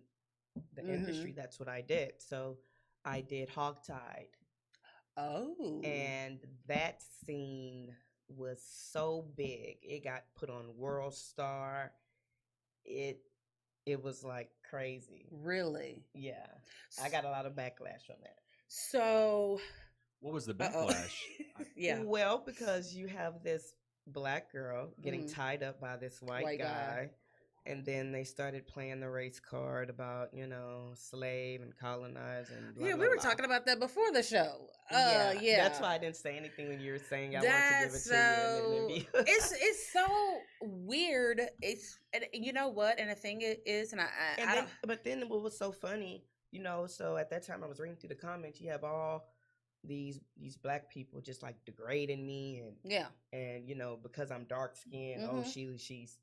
B: the industry, that's what I did. So I did Hogtied.
A: Oh.
B: And that scene was so big. It got put on World Star. It was like crazy.
A: Really?
B: Yeah. I got a lot of backlash from that.
A: So
D: What was the backlash?
A: yeah.
B: Well, because you have this black girl getting tied up by this white guy. And then they started playing the race card about, slave and colonize and blah,
A: Yeah,
B: blah,
A: we were
B: blah.
A: talking about that before the show.
B: Yeah.
A: Yeah.
B: That's why I didn't say anything when you were saying I wanted to give it to you. And then
A: It's so weird. And you know what? And the thing is,
B: but then what was so funny, so at that time I was reading through the comments, you have all these black people just like degrading me and because I'm dark skinned, she's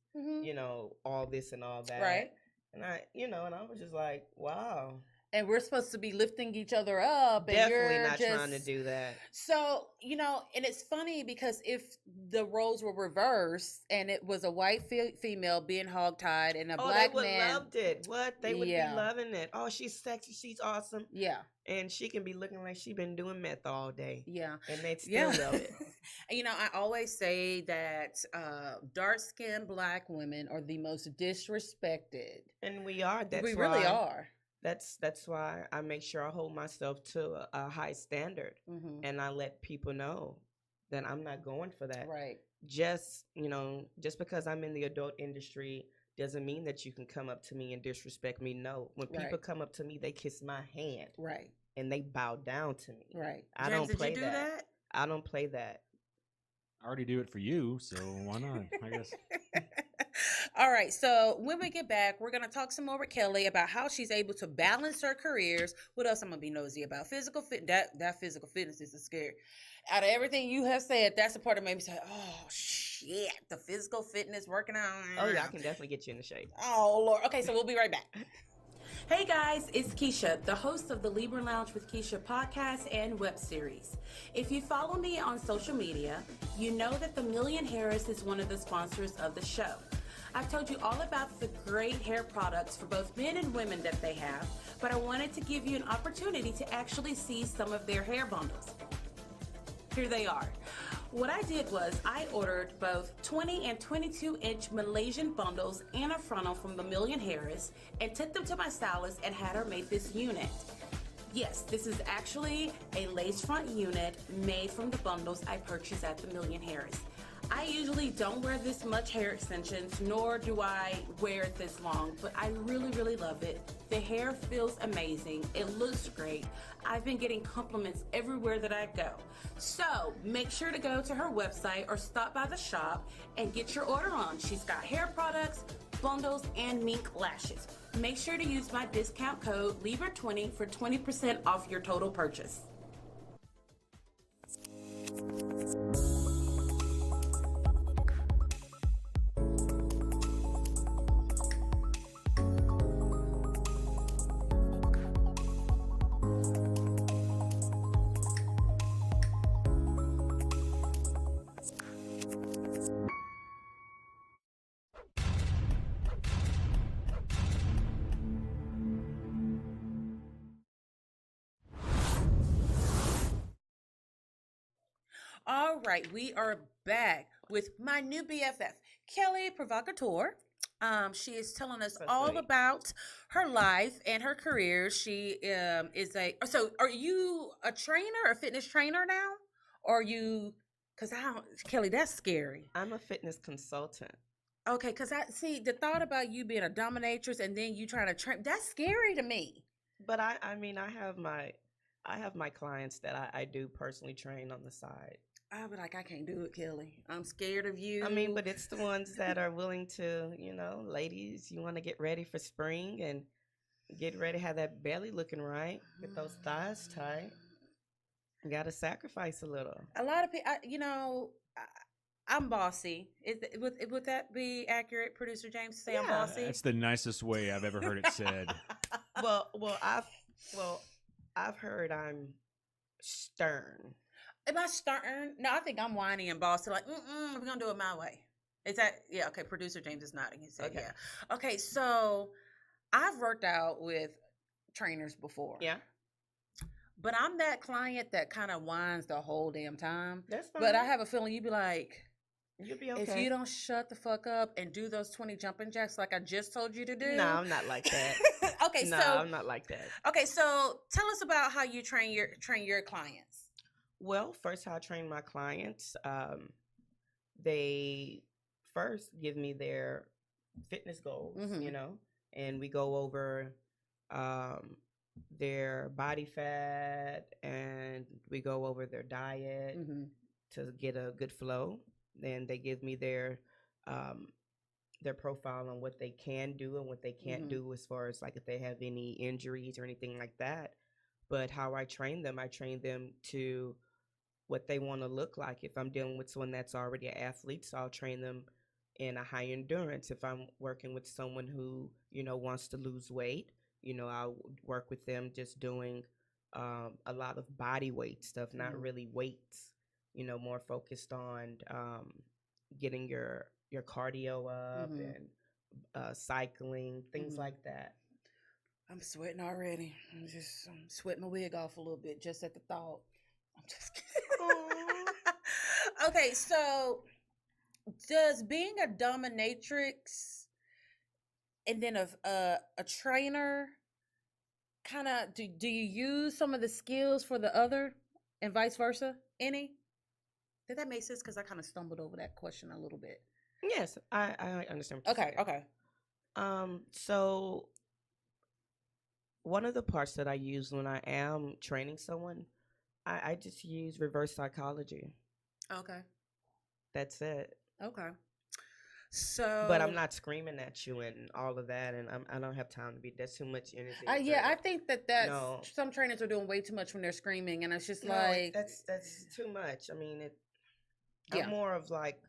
B: all this and all that.
A: Right.
B: And and I was just like, wow.
A: And we're supposed to be lifting each other up. And
B: Definitely
A: you're
B: not trying to do that.
A: So, and it's funny because if the roles were reversed and it was a white female being hogtied and a black
B: they would
A: man.
B: Loved it. What? They would be loving it. Oh, she's sexy. She's awesome.
A: Yeah.
B: And she can be looking like she's been doing meth all day.
A: Yeah.
B: And they'd still love it.
A: And, I always say that dark-skinned black women are the most disrespected.
B: And we are.
A: We really are.
B: That's why I make sure I hold myself to a high standard, and I let people know that I'm not going for that.
A: Right.
B: Just because I'm in the adult industry doesn't mean that you can come up to me and disrespect me. No, when people come up to me, they kiss my hand.
A: Right.
B: And they bow down to me.
A: Right.
B: I
A: James,
B: don't play
A: did you do that?
B: I don't play that.
D: I already do it for you, so why not? I guess.
A: All right. So when we get back, we're going to talk some more with Kelli about how she's able to balance her careers. What else I'm going to be nosy about? Physical fit. That physical fitness is scary. Out of everything you have said, that's the part that made me say, oh, shit. The physical fitness working out.
B: Oh, yeah. I can definitely get you in the shape.
A: Oh, Lord. Okay. So we'll be right back. Hey guys, it's Keisha, the host of the Libra Lounge with Keisha podcast and web series. If you follow me on social media, you know that the Million Harris is one of the sponsors of the show. I've told you all about the great hair products for both men and women that they have, but I wanted to give you an opportunity to actually see some of their hair bundles. Here they are. What I did was I ordered both 20 and 22-inch Malaysian bundles and a frontal from the Million Harris and took them to my stylist and had her make this unit. Yes, this is actually a lace front unit made from the bundles I purchased at the Million Harris. I usually don't wear this much hair extensions, nor do I wear it this long, but I really, really love it. The hair feels amazing. It looks great. I've been getting compliments everywhere that I go. So make sure to go to her website or stop by the shop and get your order on. She's got hair products, bundles, and mink lashes. Make sure to use my discount code Libra20 for 20% off your total purchase. All right, we are back with my new BFF, Kelli Provocateur. She is telling us all about her life and her career. She is so are you a trainer, a fitness trainer now? Or are you, Kelli, that's scary.
B: I'm a fitness consultant.
A: Okay, because I see the thought about you being a dominatrix and then you trying to train, that's scary to me.
B: But I mean, I have my I have my clients that I do personally train on the side.
A: I'll be like, I can't do it, Kelly. I'm scared of you.
B: I mean, but it's the ones that are willing to, ladies, you want to get ready for spring and get ready, have that belly looking right, get those thighs tight. You got to sacrifice a little.
A: A lot of people, I'm bossy. Would that be accurate, Producer James, to say I'm
B: Yeah.
A: bossy?
D: That's the nicest way I've ever heard it said.
B: Well, I've heard I'm stern.
A: Am I stern? No, I think I'm whiny and bossy. Like, we're gonna do it my way. Is that yeah? Okay, Producer James is nodding. He said,
B: Okay.
A: yeah. Okay, so I've worked out with trainers before.
B: Yeah,
A: But I'm that client that kind of whines the whole damn time.
B: that's fine.
A: But I have a feeling you'd be like,
B: You'll be okay.
A: if you don't shut the fuck up and do those 20 jumping jacks like I just told you to do.
B: No, I'm not like that.
A: Okay,
B: No,
A: so
B: I'm not like that.
A: okay, so tell us about how you train your clients.
B: Well, first, how I train my clients, they first give me their fitness goals,
A: Mhm.
B: and we go over their body fat and we go over their diet
A: Mm-hmm.
B: to get a good flow. Then they give me their profile on what they can do and what they can't
A: Mhm.
B: do as far as like if they have any injuries or anything like that. But how I train them to what they want to look like. If I'm dealing with someone that's already an athlete, so I'll train them in a high endurance. If I'm working with someone who, wants to lose weight, I'll work with them just doing a lot of body weight stuff, not
A: Mhm.
B: really weights, more focused on getting your cardio up
A: Mhm.
B: and cycling, things
A: Mhm.
B: like that.
A: I'm sweating already. I'm sweating my wig off a little bit just at the thought. I'm just kidding. Okay, so does being a dominatrix and then a trainer kind of do you use some of the skills for the other and vice versa? Any? Did that make sense? Because I kind of stumbled over that question a little bit.
B: Yes, I understand what you're
A: Okay,
B: saying.
A: okay.
B: So one of the parts that I use when I am training someone, I just use reverse psychology.
A: Okay.
B: That's it.
A: Okay.
B: But I'm
A: So
B: not screaming at you and all of that, and I don't have time to be. That's too much energy.
A: yeah, I
B: exerted.
A: think that's
B: No.
A: some trainers are doing way too much when they're screaming, and it's just
B: No,
A: like
B: that's too much. I mean,
A: yeah,
B: I'm more of like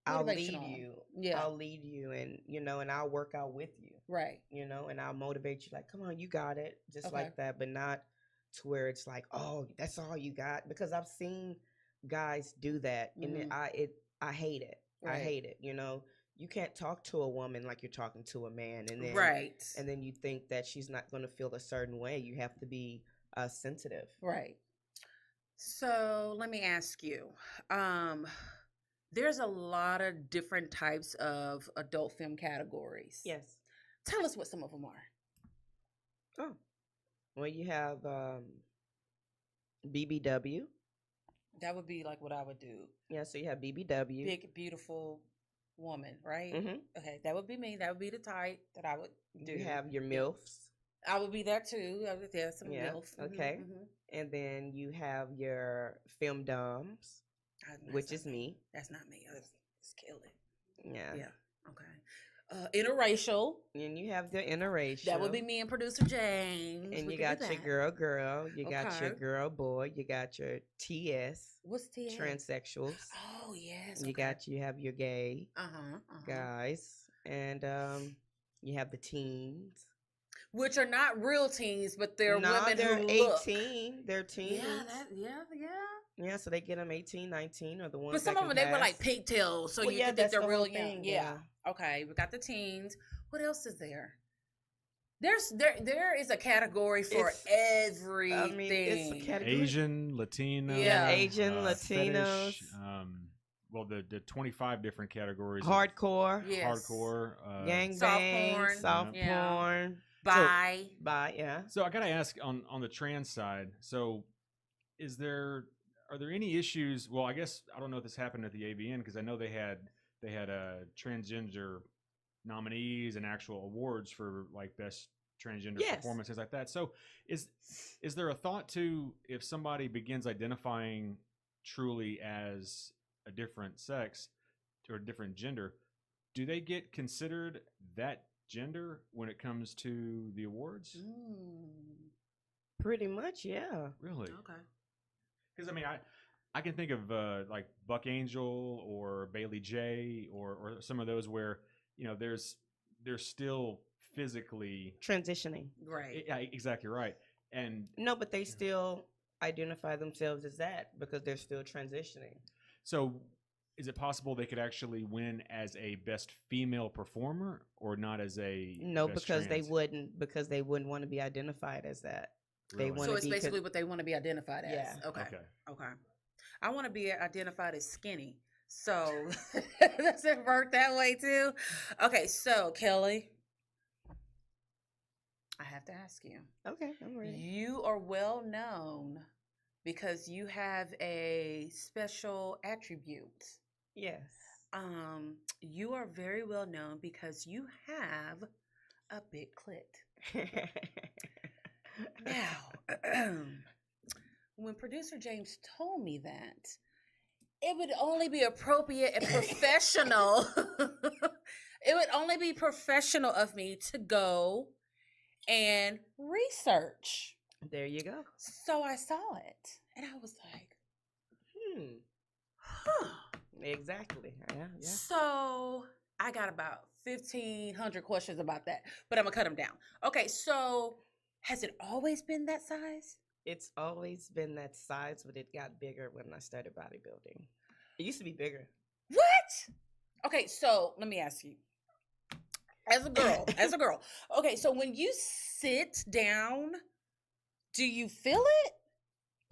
B: I'll lead
A: motivational.
B: you.
A: Yeah,
B: I'll lead you, and and I'll work out with you.
A: right.
B: And I'll motivate you. Like, come on, you got it, just
A: Okay.
B: like that. But not to where it's like, oh, that's all you got. Because I've seen guys do that, and
A: Mhm.
B: I hate it. I
A: Right.
B: hate it. You can't talk to a woman like you're talking to a man,
A: Right.
B: and then you think that she's not going to feel a certain way. You have to be sensitive.
A: Right. So let me ask you. There's a lot of different types of adult film categories.
B: Yes.
A: Tell us what some of them are.
B: Oh, well, you have BBW.
A: That would be like what I would do.
B: Yeah, so you have BBW.
A: Big, beautiful woman, right?
B: Mm-hmm.
A: Okay, that would be me. That would be the type that I would do.
B: You have your
A: Yeah.
B: MILFs.
A: I would be that too. I would have some
B: Yeah.
A: MILF.
B: Okay. And then you have your film doms, which is me.
A: That's not me. It's Kelly.
B: Yeah.
A: Yeah. Okay. Interracial.
B: And you have the interracial.
A: That would be me and producer James.
B: And
A: We
B: you
A: could do
B: got your
A: that.
B: girl. You got your
A: Okay.
B: girl boy. You got your TS.
A: What's TS?
B: Transsexuals.
A: Oh yes.
B: You have your gay
A: Uh-huh.
B: guys. And you have the teens.
A: Which are not real teens, but they're women
B: they're
A: who
B: 18.
A: look.
B: They're teens.
A: Yeah.
B: Yeah, so they get them 18, 19, or the ones
A: But some
B: that
A: of them,
B: can
A: they were like
B: pass.
A: pigtails, so
B: Well,
A: you
B: yeah,
A: could think
B: that's
A: they're
B: the
A: real
B: whole
A: young.
B: thing,
A: Yeah. Okay, we got the teens. What else is there? There is a category for everything.
B: I mean, it's a category.
D: Asian, Latino,
A: Yeah.
B: Asian, Latinos.
D: fetish, well, the 25 different categories.
B: Hardcore.
A: Yes.
D: Hardcore.
B: Gang
A: Soft
B: bang.
A: porn.
B: Soft
A: Yeah.
B: porn.
A: Bye.
B: Bye, yeah.
D: So I gotta ask on the trans side. So, are there any issues? Well, I guess I don't know if this happened at the AVN because I know they had transgender nominees and actual awards for like best transgender
B: Yes.
D: performance, things like that. So is there a thought to, if somebody begins identifying truly as a different sex or a different gender, do they get considered that gender when it comes to the awards?
B: Pretty much, yeah.
D: Really?
A: Okay.
D: Because I mean, I can think of like Buck Angel or Bailey J or some of those where, you know, they're still physically
B: Transitioning.
A: Right.
D: Yeah, exactly right. And
B: No, but they still identify themselves as that because they're still transitioning.
D: so is it possible they could actually win as a best female performer or not as a
B: No,
D: best
B: because
D: trans?
B: they wouldn't want to be identified as that. They
D: Really?
B: want
A: So
B: to
A: it's
B: be
A: basically what they want to be identified as.
B: Yeah.
A: Okay.
D: Okay.
A: Okay. I want to be identified as skinny. So does it work that way too? Okay, so Kelli, I have to ask you.
B: Okay, I'm ready.
A: You are well known because you have a special attribute.
B: Yes.
A: You are very well known because you have a big clit. Now, when producer James told me that, it would only be appropriate and professional. It would only be professional of me to go and research.
B: There you go.
A: So I saw it and I was like, huh.
B: Exactly. Yeah.
A: So I got about 1,500 questions about that, but I'm going to cut them down. Okay, so has it always been that size?
B: It's always been that size, but it got bigger when I started bodybuilding. It used to be bigger.
A: What? Okay, so let me ask you. As a girl. Okay, so when you sit down, do you feel it?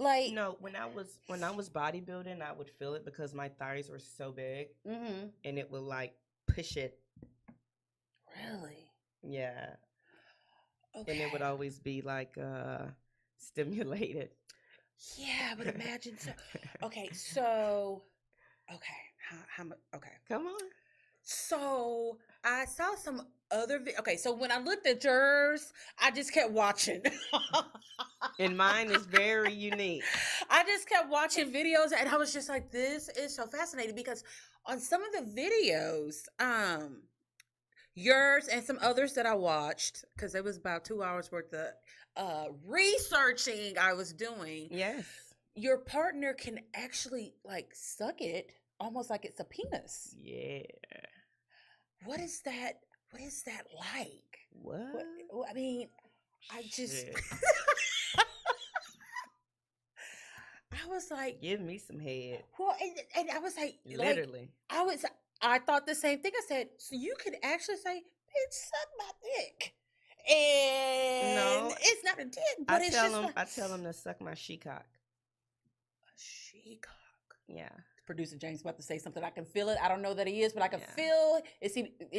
A: Like
B: No, when I was bodybuilding, I would feel it because my thighs were so big, and it would like push it.
A: Really?
B: Yeah.
A: Okay.
B: And it would always be like stimulated.
A: Yeah, but imagine so. Okay, so how much? Okay,
B: Come on.
A: so I saw some other. Okay, so when I looked at yours, I just kept watching.
B: And mine is very unique.
A: I just kept watching videos, and I was just like, "This is so fascinating." Because on some of the videos, yours and some others that I watched, because it was about 2 hours worth of researching I was doing.
B: Yes.
A: Your partner can actually like suck it almost like it's a penis.
B: Yeah.
A: What is that? What is that like?
B: What?
A: I mean, I just
B: Shit.
A: I was like,
B: Give me some head.
A: well, and I was like,
B: Literally.
A: I thought the same thing. I said, so you could actually say, bitch, suck my dick. And
B: No,
A: it's not a dick, but it's just
B: I tell them to suck my she-cock.
A: a she-cock.
B: Yeah.
A: Producer James about to say something. I can feel it. I don't know that he is, but I can
B: Yeah.
A: feel. Is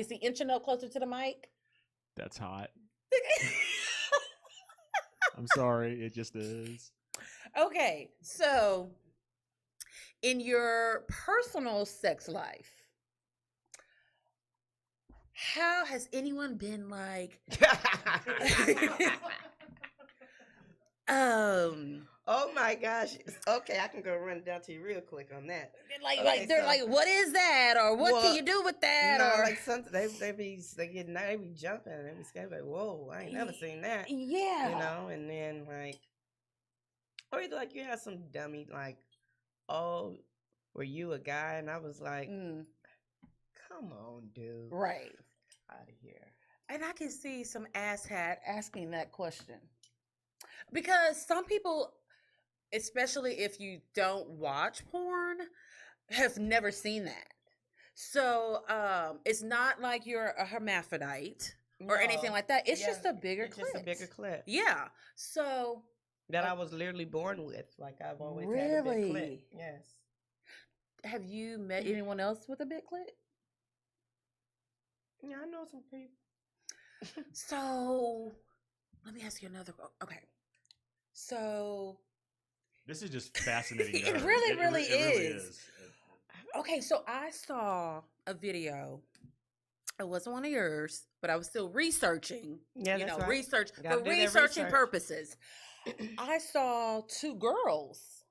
A: he inching up closer to the mic?
D: That's hot. I'm sorry, it just is.
A: Okay, so in your personal sex life, how has anyone been like?
B: Oh my gosh. Okay, I can go run down to you real quick on that.
A: Like they're like, what is that, or what can you do with that,
B: No,
A: or
B: like something they be jumping, they be scared, like, whoa, I ain't never seen that.
A: yeah,
B: You know, and then like, or either like you had some dummy like, oh, were you a guy? And I was like, come on, dude,
A: right,
B: out of here.
A: and I can see some asshat asking that question because some people, especially if you don't watch porn, have never seen that. So it's not like you're a hermaphrodite or anything
B: No.
A: like that. It's
B: Yeah,
A: just a bigger
B: it's
A: clip.
B: just a bigger clip.
A: Yeah. So
B: That I was literally born with. Like I've always had a big clip.
A: Really?
B: Yes.
A: have you met anyone else with a big clit?
B: Yeah, I know some people.
A: So let me ask you another. Okay. So
D: This is just fascinating.
A: It
D: to her.
A: really
D: It
A: is. Okay, so I saw a video It wasn't one of yours, but I was still researching.
B: Yeah, that's right.
A: Research
B: Gotta
A: for
B: do that
A: researching
B: research.
A: purposes. I saw two girls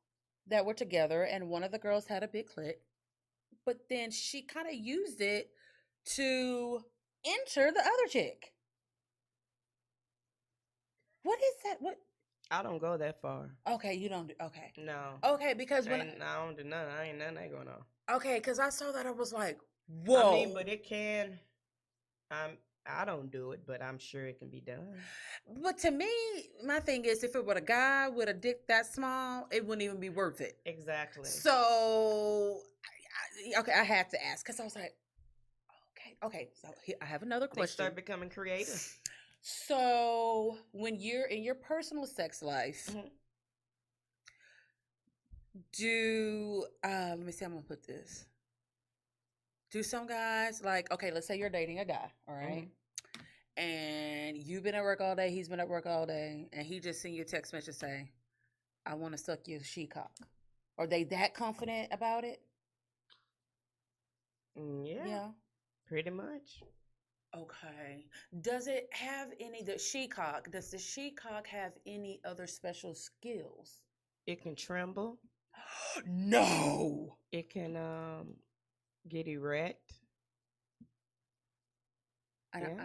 A: that were together, and one of the girls had a big clit, but then she kind of used it to enter the other chick. What is that? What?
B: I don't go that far.
A: Okay, you don't do. Okay,
B: No.
A: okay, because when
B: I don't do nothing. I ain't nothing that going on.
A: okay, because I saw that I was like, whoa.
B: I mean, but it can. I don't do it, but I'm sure it can be done.
A: But to me, my thing is, if it were a guy with a dick that small, it wouldn't even be worth it.
B: Exactly.
A: So, okay, I had to ask because I was like, okay. So I have another
B: They
A: question.
B: start becoming creative.
A: So, when you're in your personal sex life, do let me see, I'm gonna put this. Do some guys like, okay, let's say you're dating a guy, all right? And you've been at work all day, he's been at work all day, and he just sent you a text message say, I want to suck your she-cock. Are they that confident about it?
B: Yeah. Pretty much.
A: Okay. Does it have any, does the she-cock have any other special skills?
B: It can tremble.
A: No.
B: It can get erect.
A: And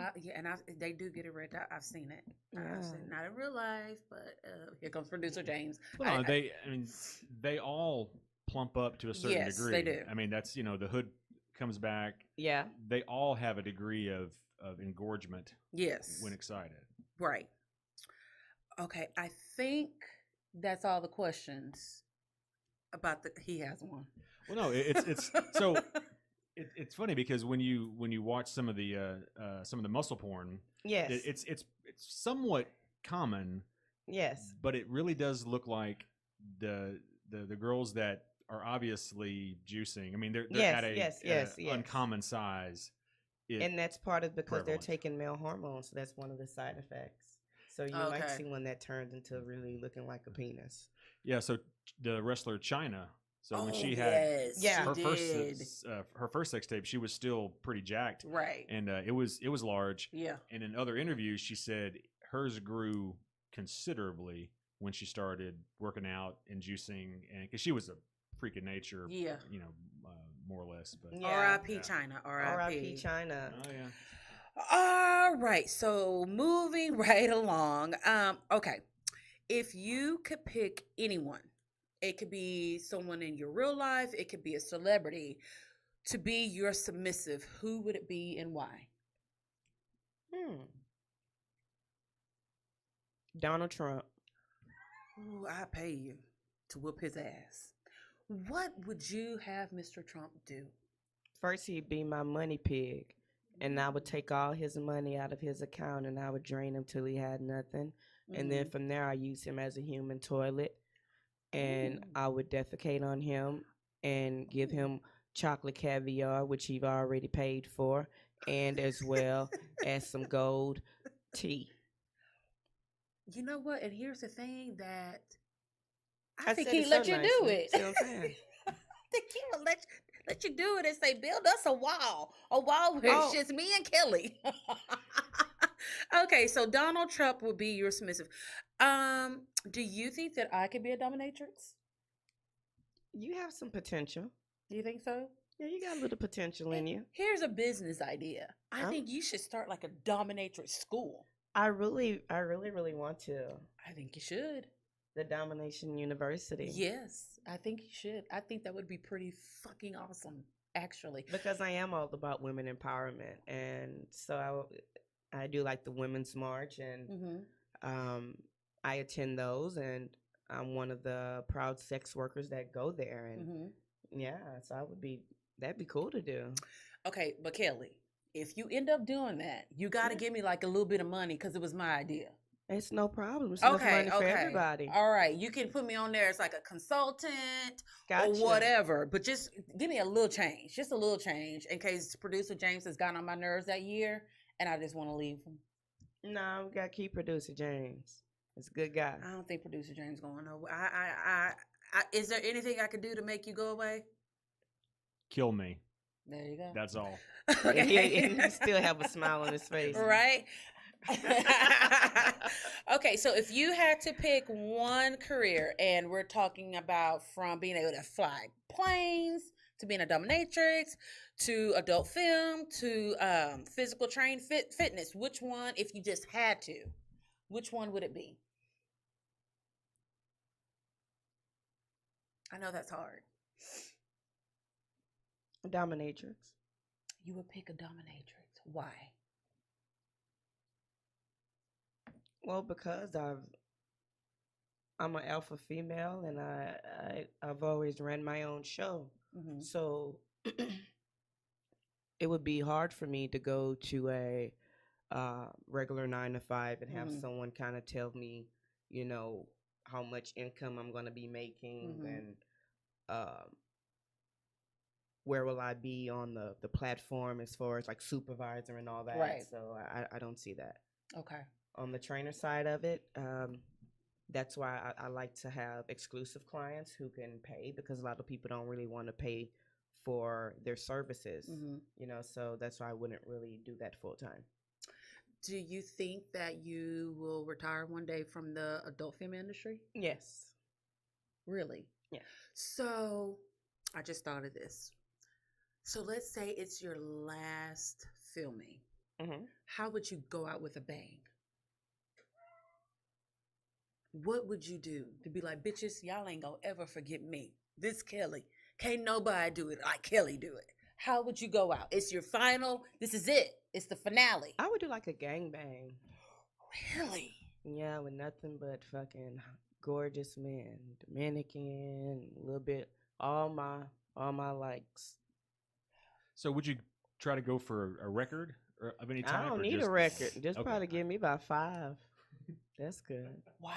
A: they do get it red. I've seen it. I've seen it. Not in real life, but here comes producer James.
D: Well, they all plump up to a certain degree.
A: Yes, they do.
D: I mean, that's the hood comes back.
B: Yeah.
D: They all have a degree of engorgement.
A: Yes.
D: When excited.
A: Right. Okay, I think that's all the questions about he has one.
D: Well, no, it's so. It's funny because when you watch some of the muscle porn,
B: yes,
D: it's somewhat common.
B: Yes,
D: but it really does look like the girls that are obviously juicing. I mean, they're at a uncommon size,
B: and that's part of because
D: prevalent.
B: they're taking male hormones. So that's one of the side effects. So you might see one that turns into really looking like a penis.
D: Yeah. So the wrestler Chyna. So when she had her first sex tape, she was still pretty jacked,
A: right?
D: And it was large,
A: yeah.
D: And in other interviews, she said hers grew considerably when she started working out and juicing, and because she was a freak of nature,
A: yeah,
D: more or less. But
A: R.I.P. Chyna,
B: R.I.P. Chyna.
D: Oh yeah.
A: All right, so moving right along. Okay, if you could pick anyone. It could be someone in your real life. It could be a celebrity to be your submissive. Who would it be and why?
B: Donald Trump.
A: Ooh, I pay you to whoop his ass. What would you have Mr. Trump do?
B: First, he'd be my money pig. And I would take all his money out of his account and I would drain him till he had nothing. And then from there, I use him as a human toilet. And I would defecate on him and give him chocolate caviar, which he've already paid for, and as well as some gold tea.
A: You know what? And here's the thing that I think he let you do it.
B: See what I'm saying?
A: I think he will let you do it and say, build us a wall where it's just me and Kelly. Okay, so Donald Trump would be your submissive. Do you think that I could be a dominatrix?
B: You have some potential.
A: Do you think so?
B: Yeah, you got a little potential in you.
A: Here's a business idea. I think you should start like a dominatrix school.
B: I really want to.
A: I think you should.
B: The Domination University.
A: Yes, I think you should. I think that would be pretty fucking awesome, actually.
B: Because I am all about women empowerment. And so I do like the Women's March, and I attend those, and I'm one of the proud sex workers that go there. And yeah, so that'd be cool to do. Okay,
A: but Kelly, if you end up doing that, you got to give me like a little bit of money because it was my idea.
B: It's no problem. It's enough money for everybody.
A: All right. You can put me on there as like a consultant or whatever, but just give me a little change, just a little change in case producer James has gotten on my nerves that year and I just want to leave him.
B: No, we got to keep producer James. He's a good guy.
A: I don't think producer James going nowhere. Is there anything I could do to make you go away?
D: Kill me.
A: There you go.
D: That's all.
B: And he still have a smile on his face.
A: Right? Okay, so if you had to pick one career, and we're talking about from being able to fly planes to being a dominatrix to adult film to physical fitness, which one, if you just had to, which one would it be? I know that's hard.
B: Dominatrix.
A: You would pick a dominatrix. Why?
B: Well, because I'm an alpha female, and I've always ran my own show.
A: Mm-hmm.
B: So it would be hard for me to go to a regular 9 to 5 and have someone kind of tell me, how much income I'm going to be making and where will I be on the platform as far as like supervisor and all that.
A: Right.
B: So I don't see that.
A: Okay.
B: On the trainer side of it, that's why I like to have exclusive clients who can pay, because a lot of people don't really want to pay for their services, so that's why I wouldn't really do that full time.
A: Do you think that you will retire one day from the adult film industry?
B: Yes.
A: Really?
B: Yeah.
A: So I just thought of this. So let's say it's your last filming. How would you go out with a bang? What would you do to be like, bitches, y'all ain't gonna ever forget me. This Kelli. Can't nobody do it like Kelli do it. How would you go out? It's your final. This is it. It's the finale.
B: I would do like a gangbang.
A: Really?
B: Yeah, with nothing but fucking gorgeous men, Dominican, a little bit, all my likes.
D: So would you try to go for a record of any type?
B: I don't need a record. Just probably give me about 5. That's good.
A: Wow.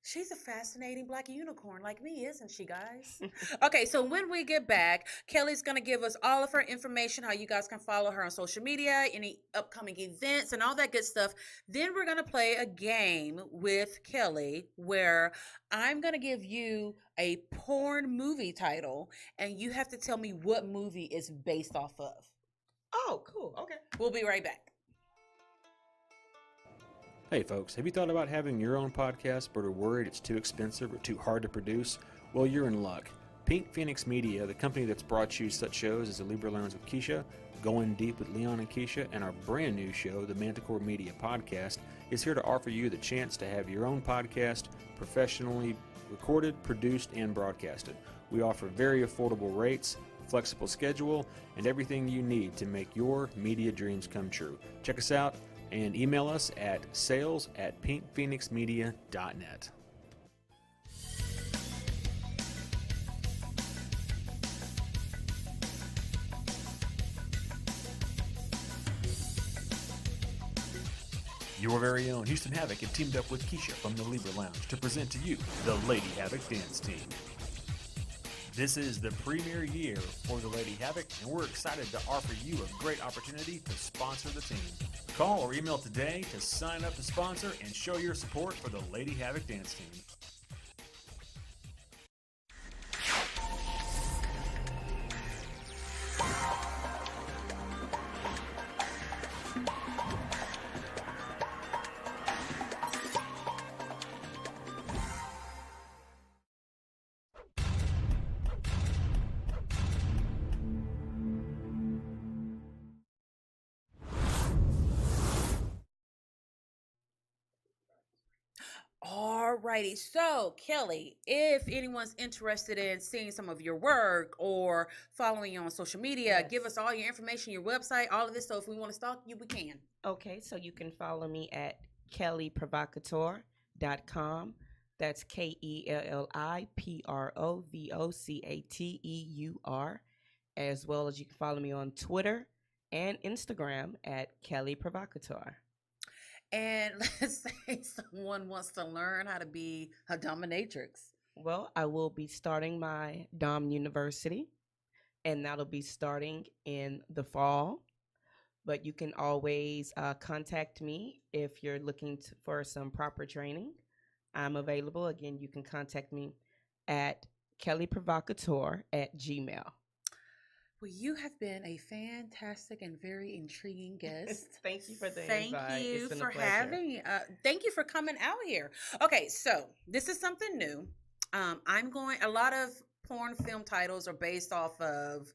A: She's a fascinating black unicorn like me, isn't she, guys? Okay, so when we get back, Kelli's going to give us all of her information, how you guys can follow her on social media, any upcoming events, and all that good stuff. Then we're going to play a game with Kelli where I'm going to give you a porn movie title, and you have to tell me what movie it's based off of.
B: Oh, cool. Okay.
A: We'll be right back.
E: Hey folks, have you thought about having your own podcast but are worried it's too expensive or too hard to produce? Well, you're in luck. Pink Phoenix Media, the company that's brought you such shows as the Libra Lounge with Keisha, Going Deep with Leon and Keisha, and our brand new show, the Manticore Media Podcast, is here to offer you the chance to have your own podcast professionally recorded, produced, and broadcasted. We offer very affordable rates, flexible schedule, and everything you need to make your media dreams come true. Check us out and email us at sales@pinkphoenixmedia.net.
C: Your very own Houston Havoc have teamed up with Keisha from the Libra Lounge to present to you the Lady Havoc Dance Team. This is the premier year for the Lady Havoc, and we're excited to offer you a great opportunity to sponsor the team. Call or email today to sign up to sponsor and show your support for the Lady Havoc Dance Team.
A: Alrighty, so Kelli, if anyone's interested in seeing some of your work or following you on social media,
B: Yes.
A: give us all your information, your website, all of this. So if we want to stalk you, we can.
B: Okay, so you can follow me at KelliProvocateur.com. That's KelliProvocateur, as well as you can follow me on Twitter and Instagram at Kelli Provocateur.
A: And let's say someone wants to learn how to be a dominatrix.
B: Well, I will be starting my Dom University, and that'll be starting in the fall. But you can always contact me if you're looking for some proper training. I'm available. Again, you can contact me at KelliProvocateur@gmail.com.
A: Well, you have been a fantastic and very intriguing guest.
B: Thank you for the
A: Thank
B: invite.
A: you
B: It's been
A: for
B: a pleasure.
A: having. Thank you for coming out here. Okay, so this is something new. I'm going. A lot of porn film titles are based off of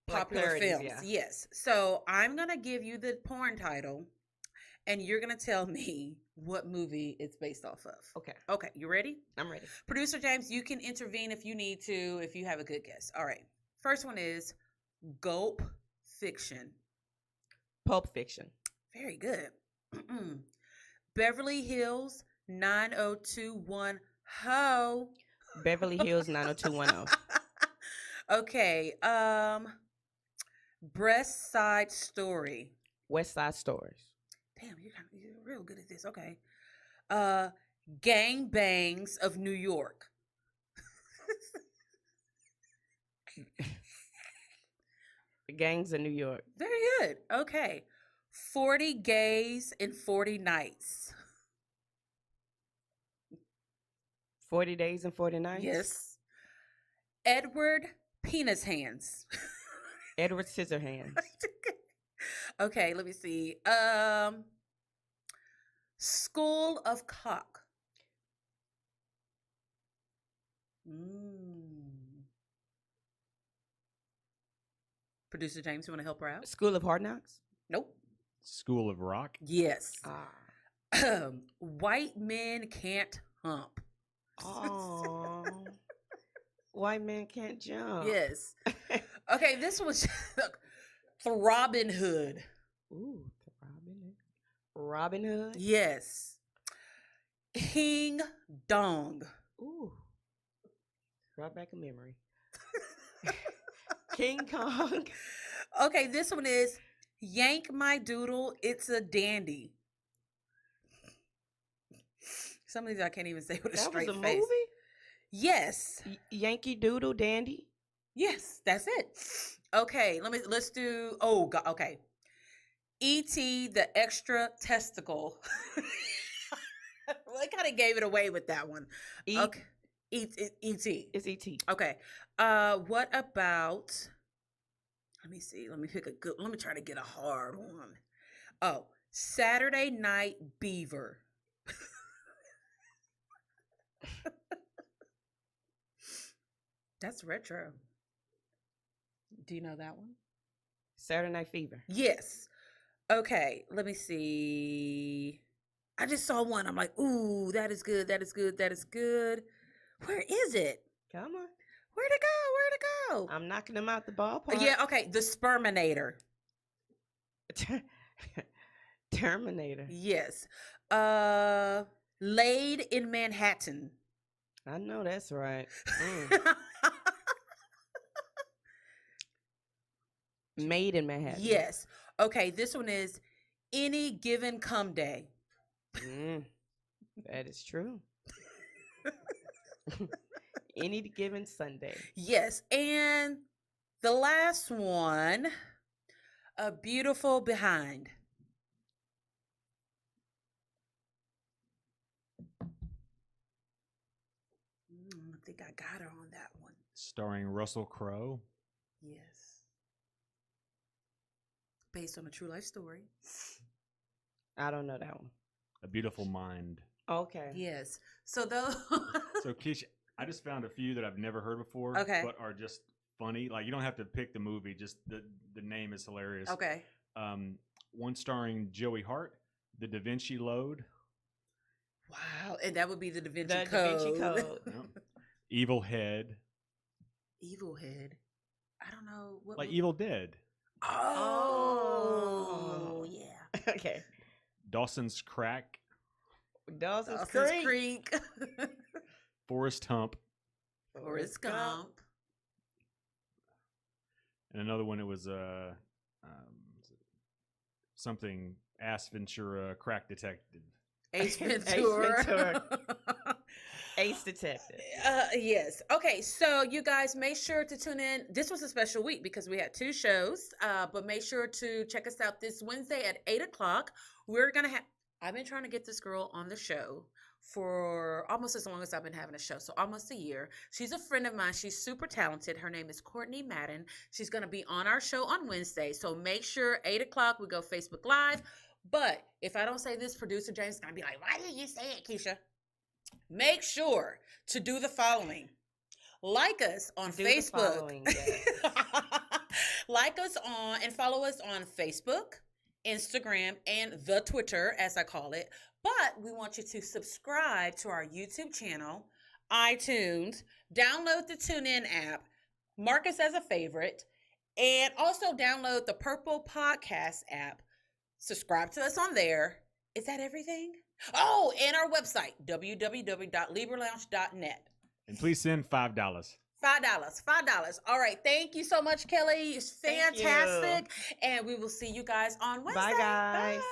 B: Like
A: popular
B: parodies,
A: films.
B: yeah.
A: Yes. So I'm gonna give you the porn title, and you're gonna tell me what movie it's based off of.
B: Okay,
A: Okay, you ready?
B: I'm ready.
A: Producer James, you can intervene if you need to, if you have a good guess. All right. First one is Gulp Fiction.
B: Pulp Fiction.
A: Very good. Beverly Hills 90210. Ho.
B: Beverly Hills 90210.
A: Okay. Breast Side Story.
B: West Side Stories.
A: Damn, you're real good at this. Okay. Gang Bangs of New York.
B: Gangs of New York.
A: Very good. Okay. 40 Gays and 40 Nights.
B: 40 Days and 40 Nights.
A: Yes. Edward Penis Hands.
B: Edward Scissorhands.
A: Okay, let me see. School of Cock. Producer James, you want to help her out?
B: School of Hard Knocks.
A: Nope.
D: School of Rock.
A: Yes.
B: Ah.
A: White Men Can't Hump.
B: Oh. White man can't jump.
A: Yes. Okay, this was Robin Hood.
B: Ooh, the Robin Hood. Robin Hood.
A: Yes. King Dong.
B: Ooh. Brought back a memory. King Kong.
A: Okay, this one is Yank My Doodle, It's a Dandy. Some of these I can't even say with a
B: That was
A: straight
B: a
A: face.
B: movie?
A: Yes.
B: Yankee Doodle Dandy.
A: Yes, that's it. Okay, let's do okay. E.T. the Extra Testicle. Well, I kind of gave it away with that one. Okay. E.T.
B: It's E.T.
A: Okay. What about? Let me see. Let me pick a good. Let me try to get a hard one. Oh, Saturday Night Beaver. That's retro. Do you know that one?
B: Saturday Night Fever.
A: Yes. Okay. Let me see. I just saw one. I'm like, ooh, that is good. That is good. That is good. Where is it?
B: Come on.
A: Where'd it go? Where'd it go?
B: I'm knocking them out the ballpark.
A: Yeah, okay. The Sperminator.
B: Terminator.
A: Yes. Laid in Manhattan.
B: I know that's right. Mm. Made in Manhattan.
A: Yes. Okay, this one is Any Given Come Day.
B: Mm. That is true. Any given Sunday.
A: Yes. And the last one, A Beautiful Behind. I think I got her on that one.
D: Starring Russell Crowe.
A: Yes. Based on a true life story.
B: I don't know that one.
D: A Beautiful Mind.
B: Okay.
A: Yes. So those.
D: So Keisha, I just found a few that I've never heard before.
A: Okay.
D: But are just funny. Like you don't have to pick the movie. Just the name is hilarious.
A: Okay.
D: One starring Joey Hart, The Da Vinci Load.
A: Wow. And that would be the Da Vinci
B: The
A: Code.
B: Da Vinci Code.
D: Yep. Evil Head.
A: Evil Head. I don't know what.
D: Like Evil Dead.
A: Oh, yeah.
B: Okay.
D: Dawson's Crack.
B: Dawson's
A: Dawson's
B: Creek.
A: Creek.
D: Forrest Hump.
A: Forrest Gump.
D: And another one, it was something Ace Ventura, Crack Detective.
A: Ace Ventura.
B: Ventura. Ace Detective.
A: Yes. Okay. So you guys make sure to tune in. This was a special week because we had 2 shows. But make sure to check us out this Wednesday at 8:00. We're gonna have. I've been trying to get this girl on the show for almost as long as I've been having a show. So almost a year. She's a friend of mine. She's super talented. Her name is Courtney Madden. She's going to be on our show on Wednesday. So make sure 8 o'clock we go Facebook Live. But if I don't say this, producer James is going to be like, why didn't you say it, Keisha? Make sure to do the following. Like us on Facebook.
B: Yes.
A: Like us on and follow us on Facebook, Instagram, and the Twitter, as I call it. But we want you to subscribe to our YouTube channel, iTunes, download the TuneIn app, mark us as a favorite, and also download the Purple Podcast app. Subscribe to us on there. Is that everything? Oh, and our website, www.libralounge.net.
D: And please send $5.
A: $5. All right. Thank you so much, Kelli. It's fantastic. And we will see you guys on Wednesday.
B: Bye, guys.
A: Bye.